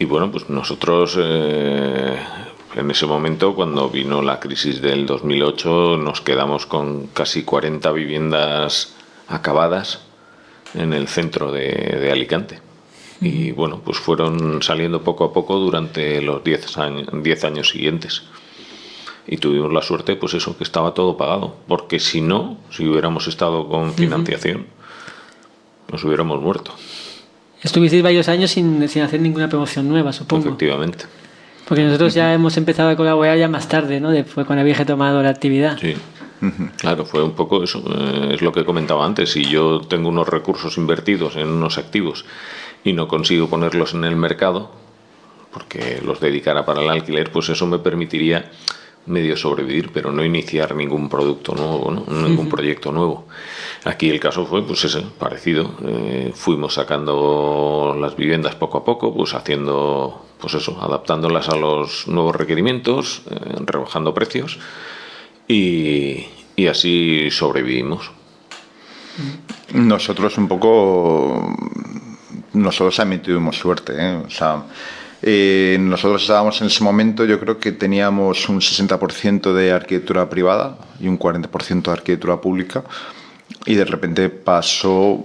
bueno, pues nosotros en ese momento, cuando vino la crisis del 2008, nos quedamos con casi 40 viviendas acabadas en el centro de Alicante. Y bueno, pues fueron saliendo poco a poco durante los 10 años siguientes. Y tuvimos la suerte, pues eso, que estaba todo pagado. Porque si hubiéramos estado con financiación, nos hubiéramos muerto. Estuvisteis varios años sin hacer ninguna promoción nueva, supongo. Efectivamente. Porque nosotros ya hemos empezado a colaborar ya más tarde, ¿no? Después cuando había retomado la actividad. Sí. Claro, fue un poco eso. Es lo que comentaba antes. Si yo tengo unos recursos invertidos en unos activos y no consigo ponerlos en el mercado porque los dedicara para el alquiler, pues eso me permitiría medio sobrevivir, pero no iniciar ningún producto nuevo, ¿no? Ningún proyecto nuevo. Aquí el caso fue pues ese, parecido. Fuimos sacando las viviendas poco a poco, pues haciendo, pues eso, adaptándolas a los nuevos requerimientos, rebajando precios y así sobrevivimos. Nosotros también tuvimos suerte, ¿eh? O sea, nosotros estábamos en ese momento, yo creo que teníamos un 60% de arquitectura privada y un 40% de arquitectura pública, y de repente pasamos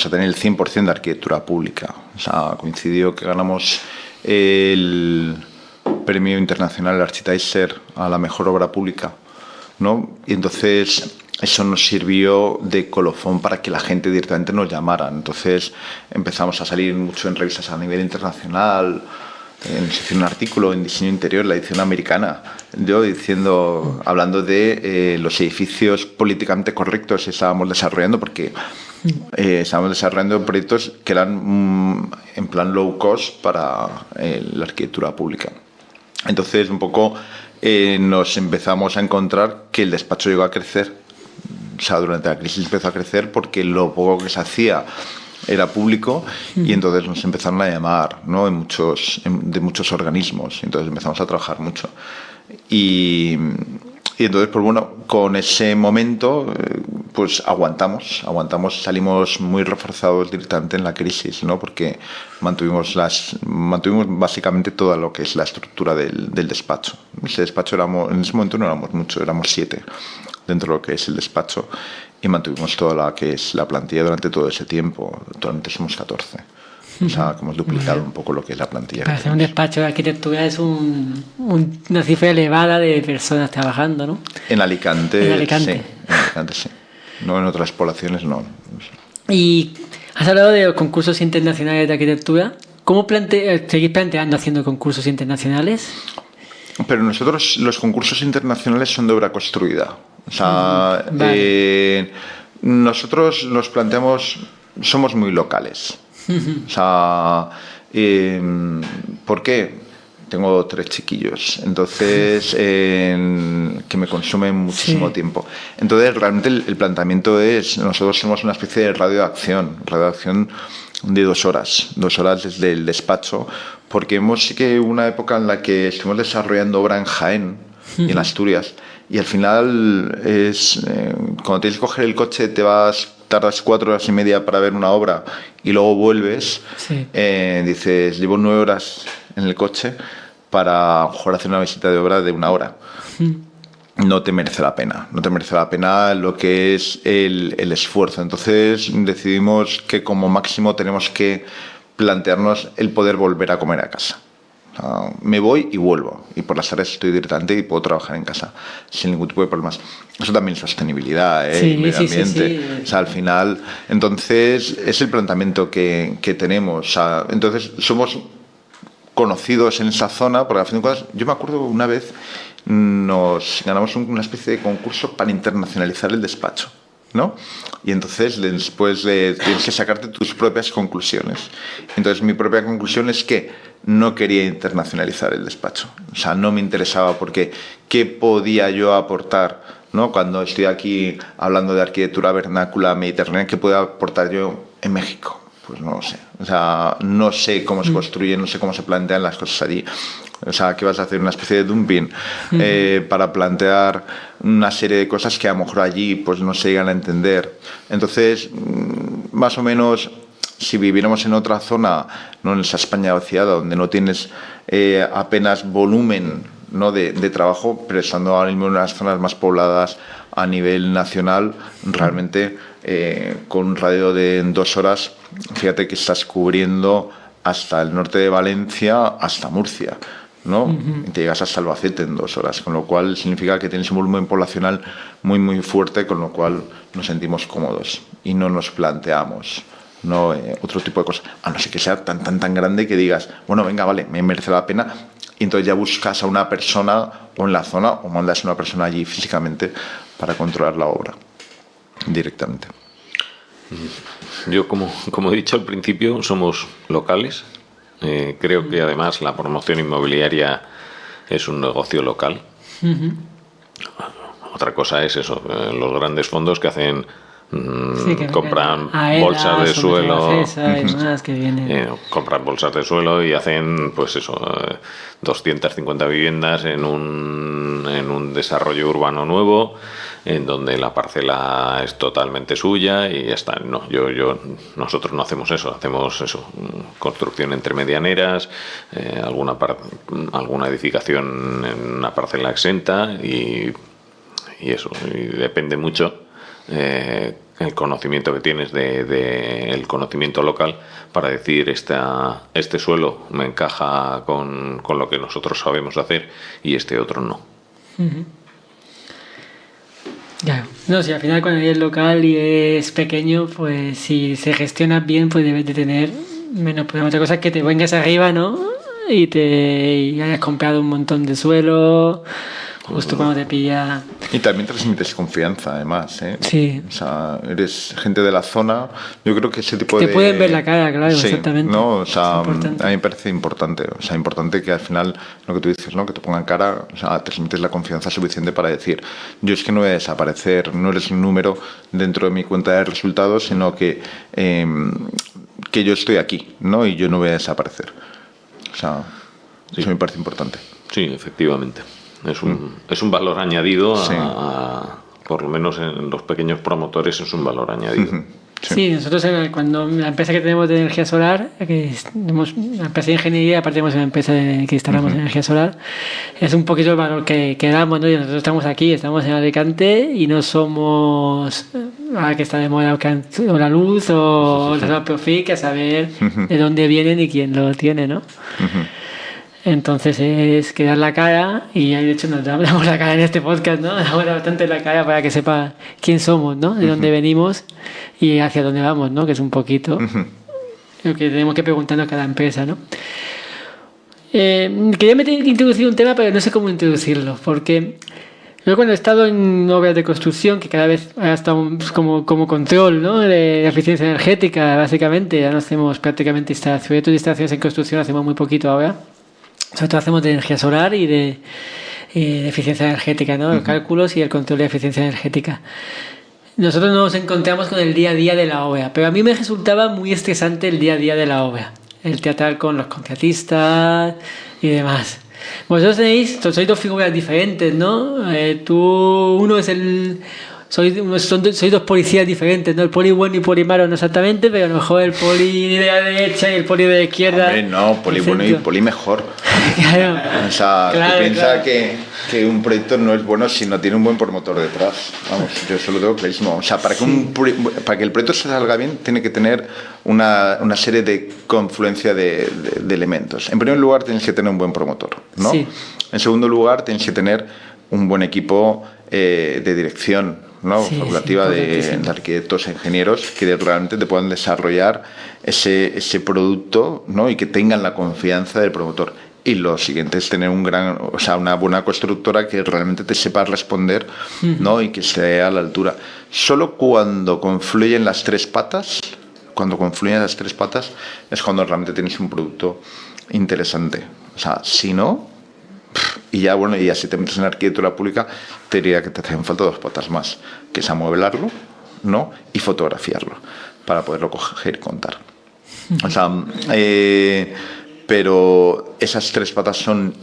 a tener el 100% de arquitectura pública. O sea, coincidió que ganamos el Premio Internacional Architecture a la mejor obra pública, ¿no? Y entonces eso nos sirvió de colofón para que la gente directamente nos llamara. Entonces empezamos a salir mucho en revistas a nivel internacional, se hizo un artículo en diseño interior, la edición americana, yo hablando de los edificios políticamente correctos que estábamos desarrollando, porque estábamos desarrollando proyectos que eran en plan low cost para la arquitectura pública. Entonces, un poco nos empezamos a encontrar que el despacho llegó a crecer. O sea, durante la crisis empezó a crecer porque lo poco que se hacía era público y entonces nos empezaron a llamar, ¿no? de muchos organismos. Entonces empezamos a trabajar mucho. Y entonces, pues bueno, con ese momento, pues aguantamos, salimos muy reforzados directamente en la crisis, ¿no? Porque mantuvimos básicamente todo lo que es la estructura del despacho. Ese despacho en ese momento no éramos muchos, éramos 7 dentro de lo que es el despacho y mantuvimos toda la que es la plantilla durante todo ese tiempo. Actualmente somos 14. O sea, que hemos duplicado un poco lo que es la plantilla. Para hacer un despacho de arquitectura es una cifra elevada de personas trabajando, ¿no? En Alicante, en Alicante. Sí. En Alicante, sí. No, en otras poblaciones no. Y has hablado de los concursos internacionales de arquitectura. ¿Cómo seguís planteando haciendo concursos internacionales? Pero nosotros los concursos internacionales son de obra construida. O sea, vale. Nosotros nos planteamos, somos muy locales. O sea, ¿por qué? Tengo 3 chiquillos, entonces que me consumen muchísimo tiempo. Entonces, realmente el planteamiento es, nosotros somos una especie de radio de acción de 2 horas desde el despacho, porque hemos que una época en la que estuvimos desarrollando obra en Jaén y en Asturias, y al final es cuando tienes que coger el coche tardas 4 horas y media para ver una obra y luego vuelves, dices, llevo 9 horas en el coche para a lo mejor hacer una visita de obra de 1 hora. No te merece la pena lo que es el esfuerzo. Entonces decidimos que como máximo tenemos que plantearnos el poder volver a comer a casa. Me voy y vuelvo, y por las tardes estoy directamente y puedo trabajar en casa sin ningún tipo de problemas. Eso también es sostenibilidad, medio ambiente. Sí. O sea, al final, entonces es el planteamiento que tenemos. O sea, entonces somos conocidos en esa zona, porque al fin de cuentas, yo me acuerdo una vez nos ganamos una especie de concurso para internacionalizar el despacho, ¿no? Y entonces después tienes que sacarte tus propias conclusiones. Entonces mi propia conclusión es que no quería internacionalizar el despacho. O sea, no me interesaba porque ¿qué podía yo aportar, ¿no? Cuando estoy aquí hablando de arquitectura vernácula mediterránea, ¿qué puedo aportar yo en México? Pues no lo sé. O sea, no sé cómo se construyen, no sé cómo se plantean las cosas allí. O sea, ¿qué vas a hacer? Una especie de dumping para plantear una serie de cosas que a lo mejor allí pues no se llegan a entender. Entonces, más o menos, si viviéramos en otra zona, no en esa España vaciada, donde no tienes apenas volumen, ¿no? de trabajo, pero estando ahora mismo en las zonas más pobladas a nivel nacional, realmente con un radio de 2 horas, fíjate que estás cubriendo hasta el norte de Valencia, hasta Murcia, ¿no? Y te llegas hasta Albacete en 2 horas, con lo cual significa que tienes un volumen poblacional muy muy fuerte, con lo cual nos sentimos cómodos y no nos planteamos, ¿no? Otro tipo de cosas, a no ser que sea tan grande que digas, bueno, venga, vale, me merece la pena, y entonces ya buscas a una persona o en la zona o mandas a una persona allí físicamente para controlar la obra directamente. Yo, como he dicho al principio, somos locales. Creo que además la promoción inmobiliaria es un negocio local. Otra cosa es eso, los grandes fondos que hacen compran bolsas de suelo, compran bolsas de suelo y hacen pues eso, 250 viviendas en un desarrollo urbano nuevo, en donde la parcela es totalmente suya y ya está. No, nosotros no hacemos eso, hacemos eso, construcción entre medianeras, alguna edificación en una parcela exenta y eso, y depende mucho el conocimiento que tienes el conocimiento local para decir este suelo me encaja con lo que nosotros sabemos hacer y este otro no. Claro. No, si al final cuando es local y es pequeño, pues si se gestiona bien, pues debes de tener menos problemas. Otra cosa es que te vengas arriba, ¿no? y hayas comprado un montón de suelo justo cuando te pilla. Y también transmites confianza, además, ¿eh? Sí. O sea, eres gente de la zona. Yo creo que ese tipo Te pueden ver la cara, claro, sí, exactamente. ¿no? O sea, a mí importante. me parece importante. O sea, importante que al final, lo que tú dices, ¿no? Que te pongan cara, o sea, transmites la confianza suficiente para decir, yo es que no voy a desaparecer, no eres un número dentro de mi cuenta de resultados, sino que yo estoy aquí, ¿no? Y yo no voy a desaparecer. O sea, sí. Eso me parece importante. Sí, efectivamente. Es un valor añadido, Sí. Por lo menos en los pequeños promotores es un valor añadido. Sí, nosotros cuando la empresa que tenemos de energía solar, que tenemos una empresa de ingeniería, aparte tenemos una empresa que instalamos energía solar, es un poquito el valor que damos, ¿no? Y nosotros estamos aquí, estamos en Alicante y no somos, ahora que está de moda o la luz o la Profit, a saber de dónde vienen y quién lo tiene, ¿no? Entonces es que dar la cara, y de hecho nos damos la cara en este podcast, ¿no? Damos bastante la cara para que sepa quién somos, ¿no? De dónde venimos y hacia dónde vamos, ¿no? Que es un poquito lo que tenemos que preguntarnos a cada empresa, ¿no? Quería introducir un tema, pero no sé cómo introducirlo, porque yo cuando he estado en obras de construcción, que cada vez ha estado como control, ¿no? De eficiencia energética, básicamente, ya no hacemos prácticamente instalaciones en construcción, hacemos muy poquito ahora. Nosotros hacemos de energía solar y de eficiencia energética, ¿no? Los cálculos y el control de eficiencia energética. Nosotros nos encontramos con el día a día de la obra, pero a mí me resultaba muy estresante el día a día de la obra. El tratar con los contratistas y demás. Vosotros sois dos figuras diferentes, ¿no? Sois dos policías diferentes, ¿no? El poli bueno y poli malo no exactamente, pero a lo mejor el poli de la derecha y el poli de la izquierda. Hombre, no, poli bueno y poli mejor. Claro. O sea, Claro, tú piensas claro. que un proyecto no es bueno si no tiene un buen promotor detrás. Vamos, yo eso lo tengo clarísimo. O sea, para que el proyecto se salga bien, tiene que tener una serie de confluencia de elementos. En primer lugar, tienes que tener un buen promotor, ¿no? Sí. En segundo lugar, tienes que tener un buen equipo de dirección, ¿no? Sí, Facultativa de arquitectos e ingenieros que realmente te puedan desarrollar ese producto, ¿no? Y que tengan la confianza del promotor. Y lo siguiente es tener una buena constructora que realmente te sepa responder, ¿no? Y que esté a la altura. Solo cuando confluyen las tres patas, es cuando realmente tienes un producto interesante. O sea, si no, y ya si te metes en arquitectura pública, te diría que te hacen falta dos patas más, que es amueblarlo, ¿no? Y fotografiarlo, para poderlo coger y contar. O sea, pero esas tres patas son,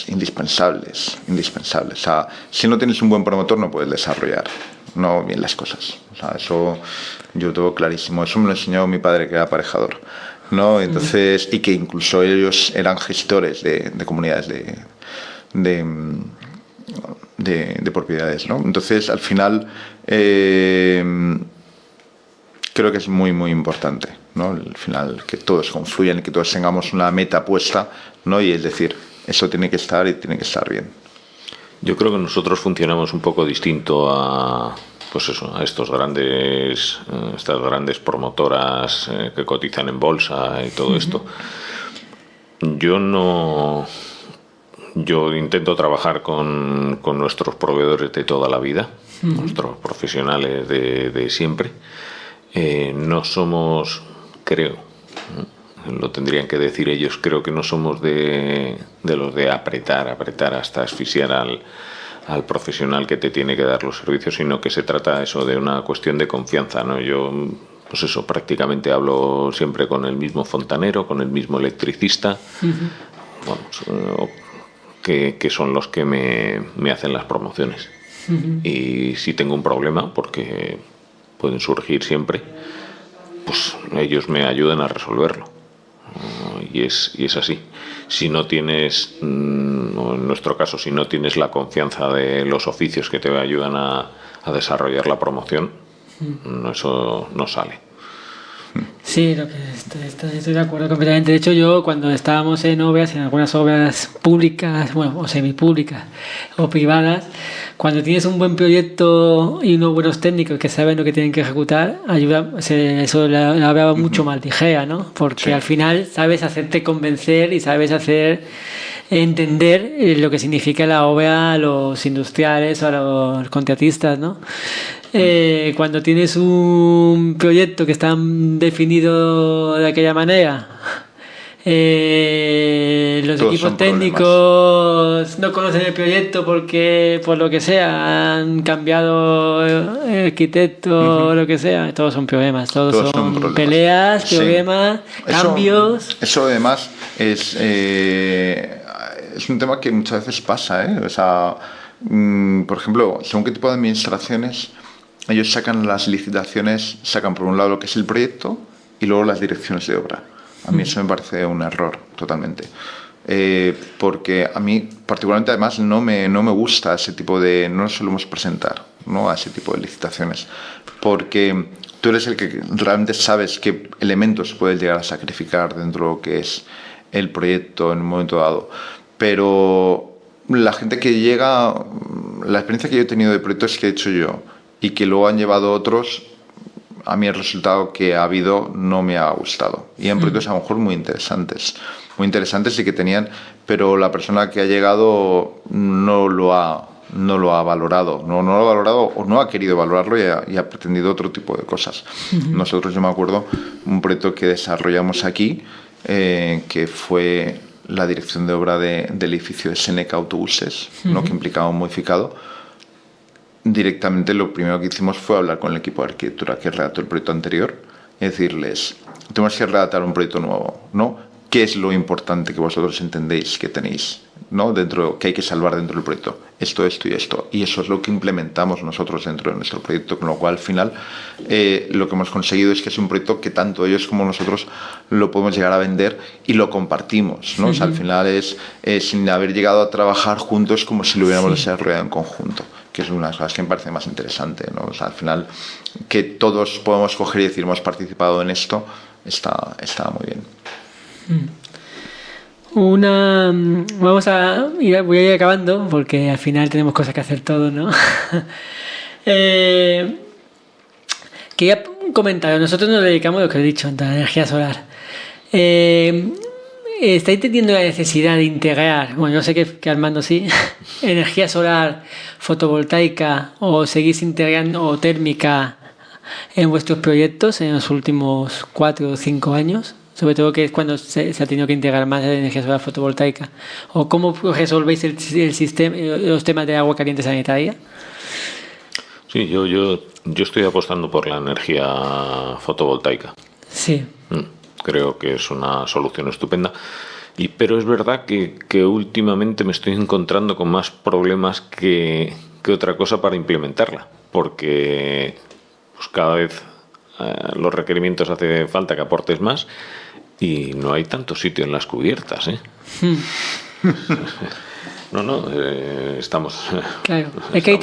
indispensables. O sea, si no tienes un buen promotor no puedes desarrollar bien las cosas. O sea, eso yo lo tengo clarísimo. Eso me lo enseñó mi padre, que era aparejador, ¿no? Entonces, y que incluso ellos eran gestores de comunidades de propiedades, ¿no? Entonces, al final, creo que es muy, muy importante, ¿no? Al final, que todos confluyan y que todos tengamos una meta puesta, ¿no? Y es decir, eso tiene que estar y tiene que estar bien. Yo creo que nosotros funcionamos un poco distinto a estas grandes promotoras que cotizan en bolsa y todo esto. Yo intento trabajar con nuestros proveedores de toda la vida, nuestros profesionales de siempre. No somos, creo, lo tendrían que decir ellos, creo que no somos de los de apretar hasta asfixiar al profesional que te tiene que dar los servicios, sino que se trata de una cuestión de confianza, ¿no? Yo, prácticamente hablo siempre con el mismo fontanero, con el mismo electricista, que son los que me hacen las promociones. Y si tengo un problema, porque pueden surgir siempre, pues ellos me ayudan a resolverlo. Y es así. Si no tienes, en nuestro caso, si no tienes la confianza de los oficios que te ayudan a desarrollar la promoción, eso no sale. Sí, estoy de acuerdo completamente. De hecho, yo cuando estábamos en obras, en algunas obras públicas, bueno, o semipúblicas o privadas, cuando tienes un buen proyecto y unos buenos técnicos que saben lo que tienen que ejecutar, eso la obra va mucho más ligera, ¿no? Porque Sí. al final sabes hacerte convencer y sabes entender lo que significa la obra a los industriales o a los contratistas, ¿no? Cuando tienes un proyecto que está definido de aquella manera, los Todos equipos son técnicos no conocen el proyecto porque, por lo que sea, han cambiado el arquitecto o lo que sea, todos son problemas, todos son problemas. peleas, Sí. problemas, cambios. Eso además es un tema que muchas veces pasa, ¿eh? O sea, por ejemplo, según qué tipo de administraciones, ellos sacan las licitaciones, sacan por un lado lo que es el proyecto y luego las direcciones de obra. A mí eso me parece un error totalmente. Porque a mí particularmente además no me gusta ese tipo de... No lo solemos presentar, ¿no?, a ese tipo de licitaciones. Porque tú eres el que realmente sabes qué elementos puedes llegar a sacrificar dentro de lo que es el proyecto en un momento dado. Pero la gente que llega... La experiencia que yo he tenido de proyectos que he hecho yo y que luego han llevado otros, a mí el resultado que ha habido no me ha gustado. Y en proyectos a lo mejor muy interesantes y que tenían, pero la persona que ha llegado no lo ha valorado, no lo ha valorado o no ha querido valorarlo y ha pretendido otro tipo de cosas. Nosotros, yo me acuerdo, un proyecto que desarrollamos aquí, que fue la dirección de obra del edificio de Seneca Autobuses, ¿no?, que implicaba un modificado. Directamente lo primero que hicimos fue hablar con el equipo de arquitectura que redactó el proyecto anterior y decirles, tenemos que redactar un proyecto nuevo, ¿no? ¿Qué es lo importante que vosotros entendéis que tenéis, ¿no?, que hay que salvar dentro del proyecto? Esto y esto. Y eso es lo que implementamos nosotros dentro de nuestro proyecto, con lo cual al final lo que hemos conseguido es que es un proyecto que tanto ellos como nosotros lo podemos llegar a vender y lo compartimos, ¿no? O sea, al final es sin haber llegado a trabajar juntos, como si lo hubiéramos desarrollado en conjunto, que es una de las cosas que me parece más interesante, ¿no? O sea, al final que todos podemos coger y decir hemos participado en esto está muy bien. Voy a ir acabando porque al final tenemos cosas que hacer todos, ¿no? Quería comentar, nosotros nos dedicamos a lo que he dicho antes, a la energía solar. ¿Estáis teniendo la necesidad de integrar, bueno, yo sé que Armando sí, energía solar fotovoltaica, o seguís integrando, o térmica, en vuestros proyectos en los últimos 4 o 5 años? Sobre todo que es cuando se ha tenido que integrar más la energía solar fotovoltaica. ¿O cómo resolvéis el sistema, los temas de agua caliente sanitaria? Sí, yo estoy apostando por la energía fotovoltaica. Sí. Creo que es una solución estupenda. Pero es verdad que últimamente me estoy encontrando con más problemas que otra cosa para implementarla. Porque pues cada vez los requerimientos hace falta que aportes más y no hay tanto sitio en las cubiertas, ¿eh? Estamos... Claro, es que ahí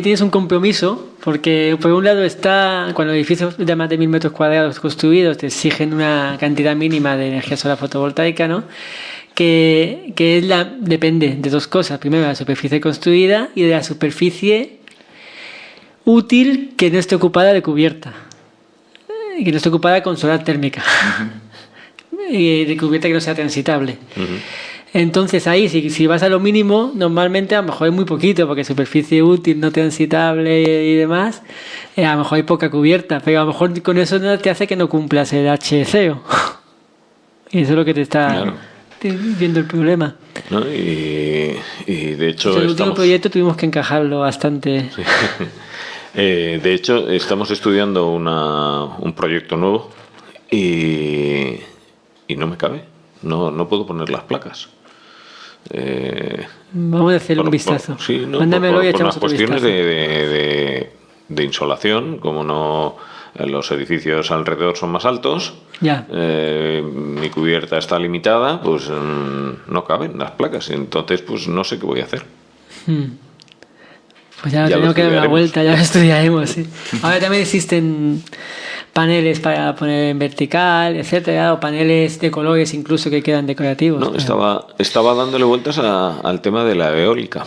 tienes un compromiso, porque por un lado está, cuando edificios de más de 1000 metros cuadrados construidos te exigen una cantidad mínima de energía solar fotovoltaica, ¿no?, que depende de dos cosas: primero de la superficie construida y de la superficie útil que no esté ocupada de cubierta, que no esté ocupada con solar térmica, y de cubierta que no sea transitable. Entonces ahí, si vas a lo mínimo, normalmente a lo mejor hay muy poquito, porque superficie útil, no transitable y demás, a lo mejor hay poca cubierta, pero a lo mejor con eso no te hace que no cumplas el H0. Y eso es lo que te está viendo el problema. ¿No? Y de hecho... El último proyecto tuvimos que encajarlo bastante. Sí. De hecho, estamos estudiando un proyecto nuevo y no me cabe. No puedo poner las placas. Vamos a hacerle un vistazo. Mándamelo y echamos otro vistazo. Por las cuestiones de insolación, como no los edificios alrededor son más altos, mi cubierta está limitada, pues no caben las placas. Entonces, pues no sé qué voy a hacer. Pues ya tenemos que dar una vuelta, ya lo estudiaremos. Sí. Ahora también existen paneles para poner en vertical, etcétera, o paneles de colores incluso que quedan decorativos. No, estaba dándole vueltas al tema de la eólica.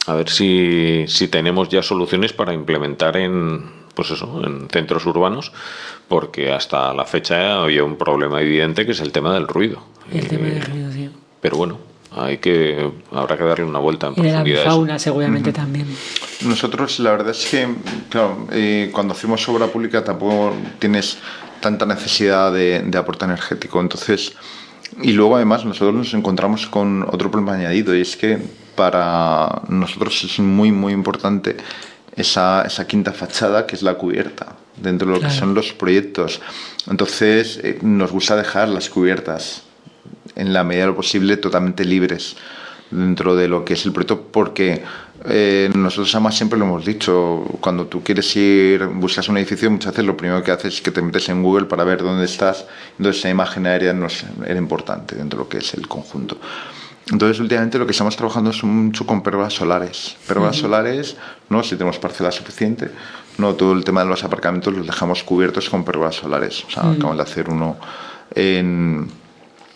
A ver si tenemos ya soluciones para implementar en centros urbanos, porque hasta la fecha había un problema evidente que es el tema del ruido. El tema del ruido, sí. Pero bueno, habrá que darle una vuelta en y de profundidad. La fauna seguramente también. Nosotros, la verdad es que, claro, cuando hacemos obra pública tampoco tienes tanta necesidad de aporte energético. Entonces, y luego además nosotros nos encontramos con otro problema añadido, y es que para nosotros es muy, muy importante esa quinta fachada, que es la cubierta, dentro de lo que son los proyectos. Entonces, nos gusta dejar las cubiertas, en la medida de lo posible, totalmente libres dentro de lo que es el proyecto, porque nosotros además siempre lo hemos dicho, cuando tú quieres buscas un edificio, muchas veces lo primero que haces es que te metes en Google para ver dónde estás. Entonces esa imagen aérea era importante dentro de lo que es el conjunto. Entonces, últimamente lo que estamos trabajando es mucho con pérgolas solares. Pérgolas solares, ¿no? Si tenemos parcela suficiente, no, todo el tema de los aparcamientos los dejamos cubiertos con pérgolas solares. O sea, acabamos de hacer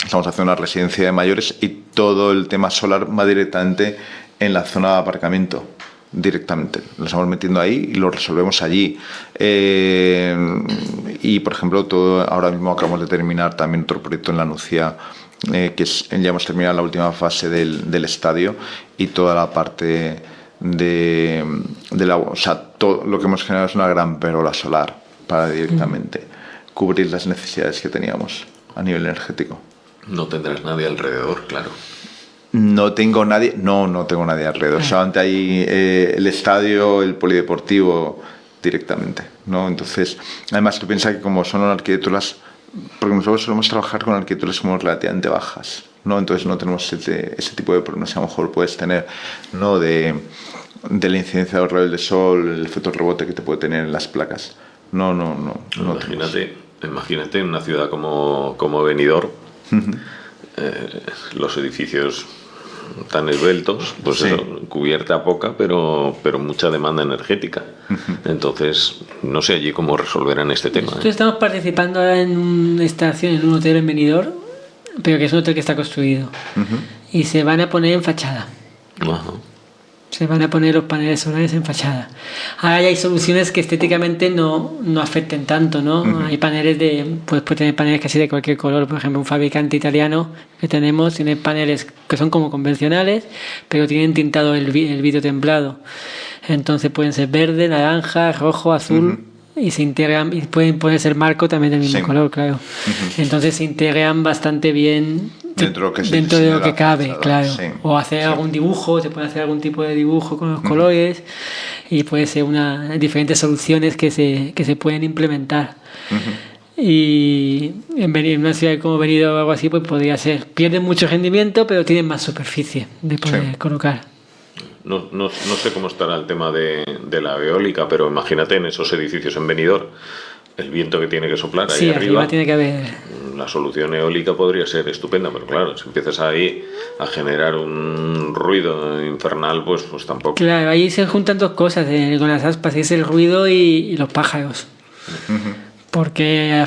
estamos haciendo una residencia de mayores y todo el tema solar va directamente en la zona de aparcamiento. Directamente. Lo estamos metiendo ahí y lo resolvemos allí. Y, por ejemplo, ahora mismo acabamos de terminar también otro proyecto en La Nucía, ya hemos terminado la última fase del estadio, y toda la parte del agua. O sea, todo lo que hemos generado es una gran pérgola solar para directamente cubrir las necesidades que teníamos a nivel energético. No tendrás nadie alrededor, claro. No tengo nadie alrededor. Solamente hay el estadio, el polideportivo directamente, ¿no? Entonces, además tú piensas que como son arquitecturas, porque nosotros solemos trabajar con arquitecturas como relativamente bajas, ¿no? Entonces no tenemos ese tipo de problemas que a lo mejor puedes tener, ¿no? De la incidencia de los rayos de sol, el efecto rebote que te puede tener en las placas. No. Imagínate en una ciudad como Benidorm, los edificios tan esbeltos, pues sí. Eso, cubierta poca, pero mucha demanda energética. Entonces, no sé allí cómo resolverán este tema. Nosotros estamos participando ahora en una estación, en un hotel en Benidorm, pero que es un hotel que está construido. Y se van a poner en fachada. Ajá. Se van a poner los paneles solares en fachada. Ahora ya hay soluciones que estéticamente no afecten tanto, ¿no? Hay paneles puedes tener paneles casi de cualquier color. Por ejemplo, un fabricante italiano que tenemos tiene paneles que son como convencionales, pero tienen tintado el vidrio templado. Entonces pueden ser verde, naranja, rojo, azul, y se integran, y pueden ponerse el marco también del mismo color, claro. Entonces se integran bastante bien dentro de lo que cabe, claro. Sí. O hacer algún dibujo, se puede hacer algún tipo de dibujo con los colores, y puede ser diferentes soluciones que se pueden implementar. Y en una ciudad como Benidorm o algo así, pues podría ser. Pierden mucho rendimiento, pero tienen más superficie de poder colocar. No sé cómo estará el tema de la eólica, pero imagínate en esos edificios en Benidorm, el viento que tiene que soplar ahí arriba tiene que haber. La solución eólica podría ser estupenda, pero claro, si empiezas ahí a generar un ruido infernal, pues tampoco. Claro, ahí se juntan dos cosas con las aspas, es el ruido y los pájaros. Porque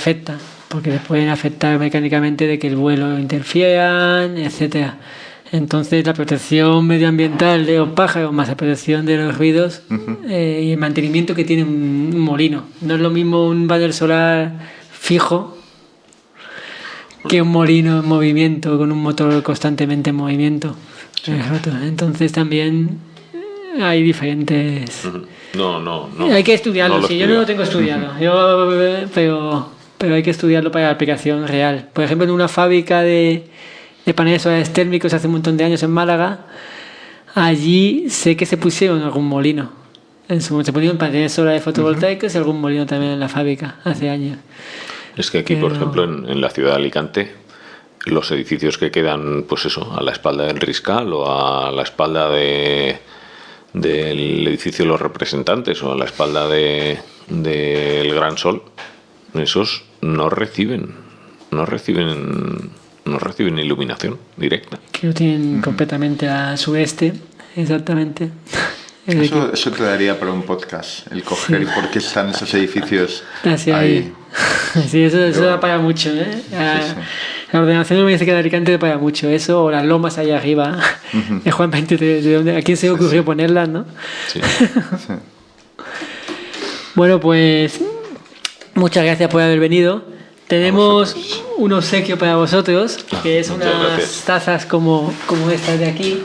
les pueden afectar mecánicamente de que el vuelo interfieran, etcétera. Entonces la protección medioambiental de los pájaros más la protección de los ruidos y el mantenimiento que tiene un molino. No es lo mismo un panel solar fijo que un molino en movimiento, con un motor constantemente en movimiento. Entonces también hay diferentes... No. Hay que estudiarlo, yo no lo tengo estudiado. Pero hay que estudiarlo para la aplicación real. Por ejemplo, en una fábrica de paneles solares térmicos hace un montón de años en Málaga, allí sé que se pusieron algún molino. Se ponían paneles solares fotovoltaicos y algún molino también en la fábrica hace años. Es que aquí, por ejemplo, en la ciudad de Alicante, los edificios que quedan, pues eso, a la espalda del Riscal o a la espalda del edificio de los representantes o a la espalda del Gran Sol, esos no reciben iluminación directa. Que lo tienen completamente a sureste, exactamente. Eso te daría para un podcast, el coger y por qué están esos edificios así ahí. Sí, eso da para mucho, ¿eh? La ordenación urbanística de Alicante da para mucho. Eso, o las lomas ahí arriba, de Juan 23, ¿a quién se le ocurrió ponerlas, no? Sí. Bueno, pues muchas gracias por haber venido. Tenemos un obsequio para vosotros, que es muchas unas gracias. tazas como estas de aquí,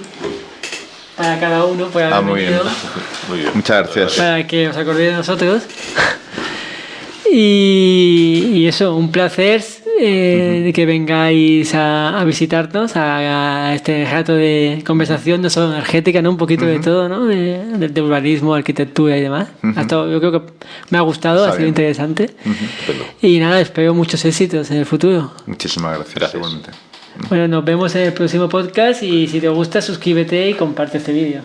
para cada uno, por haber Muy bien. venido, Muy bien. Muchas gracias. para que os acordéis de nosotros. Y eso, un placer de que vengáis a visitarnos a este rato de conversación, no solo energética, ¿no? Un poquito de todo, ¿no? De urbanismo, arquitectura y demás. Yo creo que me ha gustado, ha sido interesante. Estupendo. Y nada, espero muchos éxitos en el futuro. Muchísimas gracias. Gracias. Igualmente. Bueno, nos vemos en el próximo podcast y si te gusta, suscríbete y comparte este vídeo.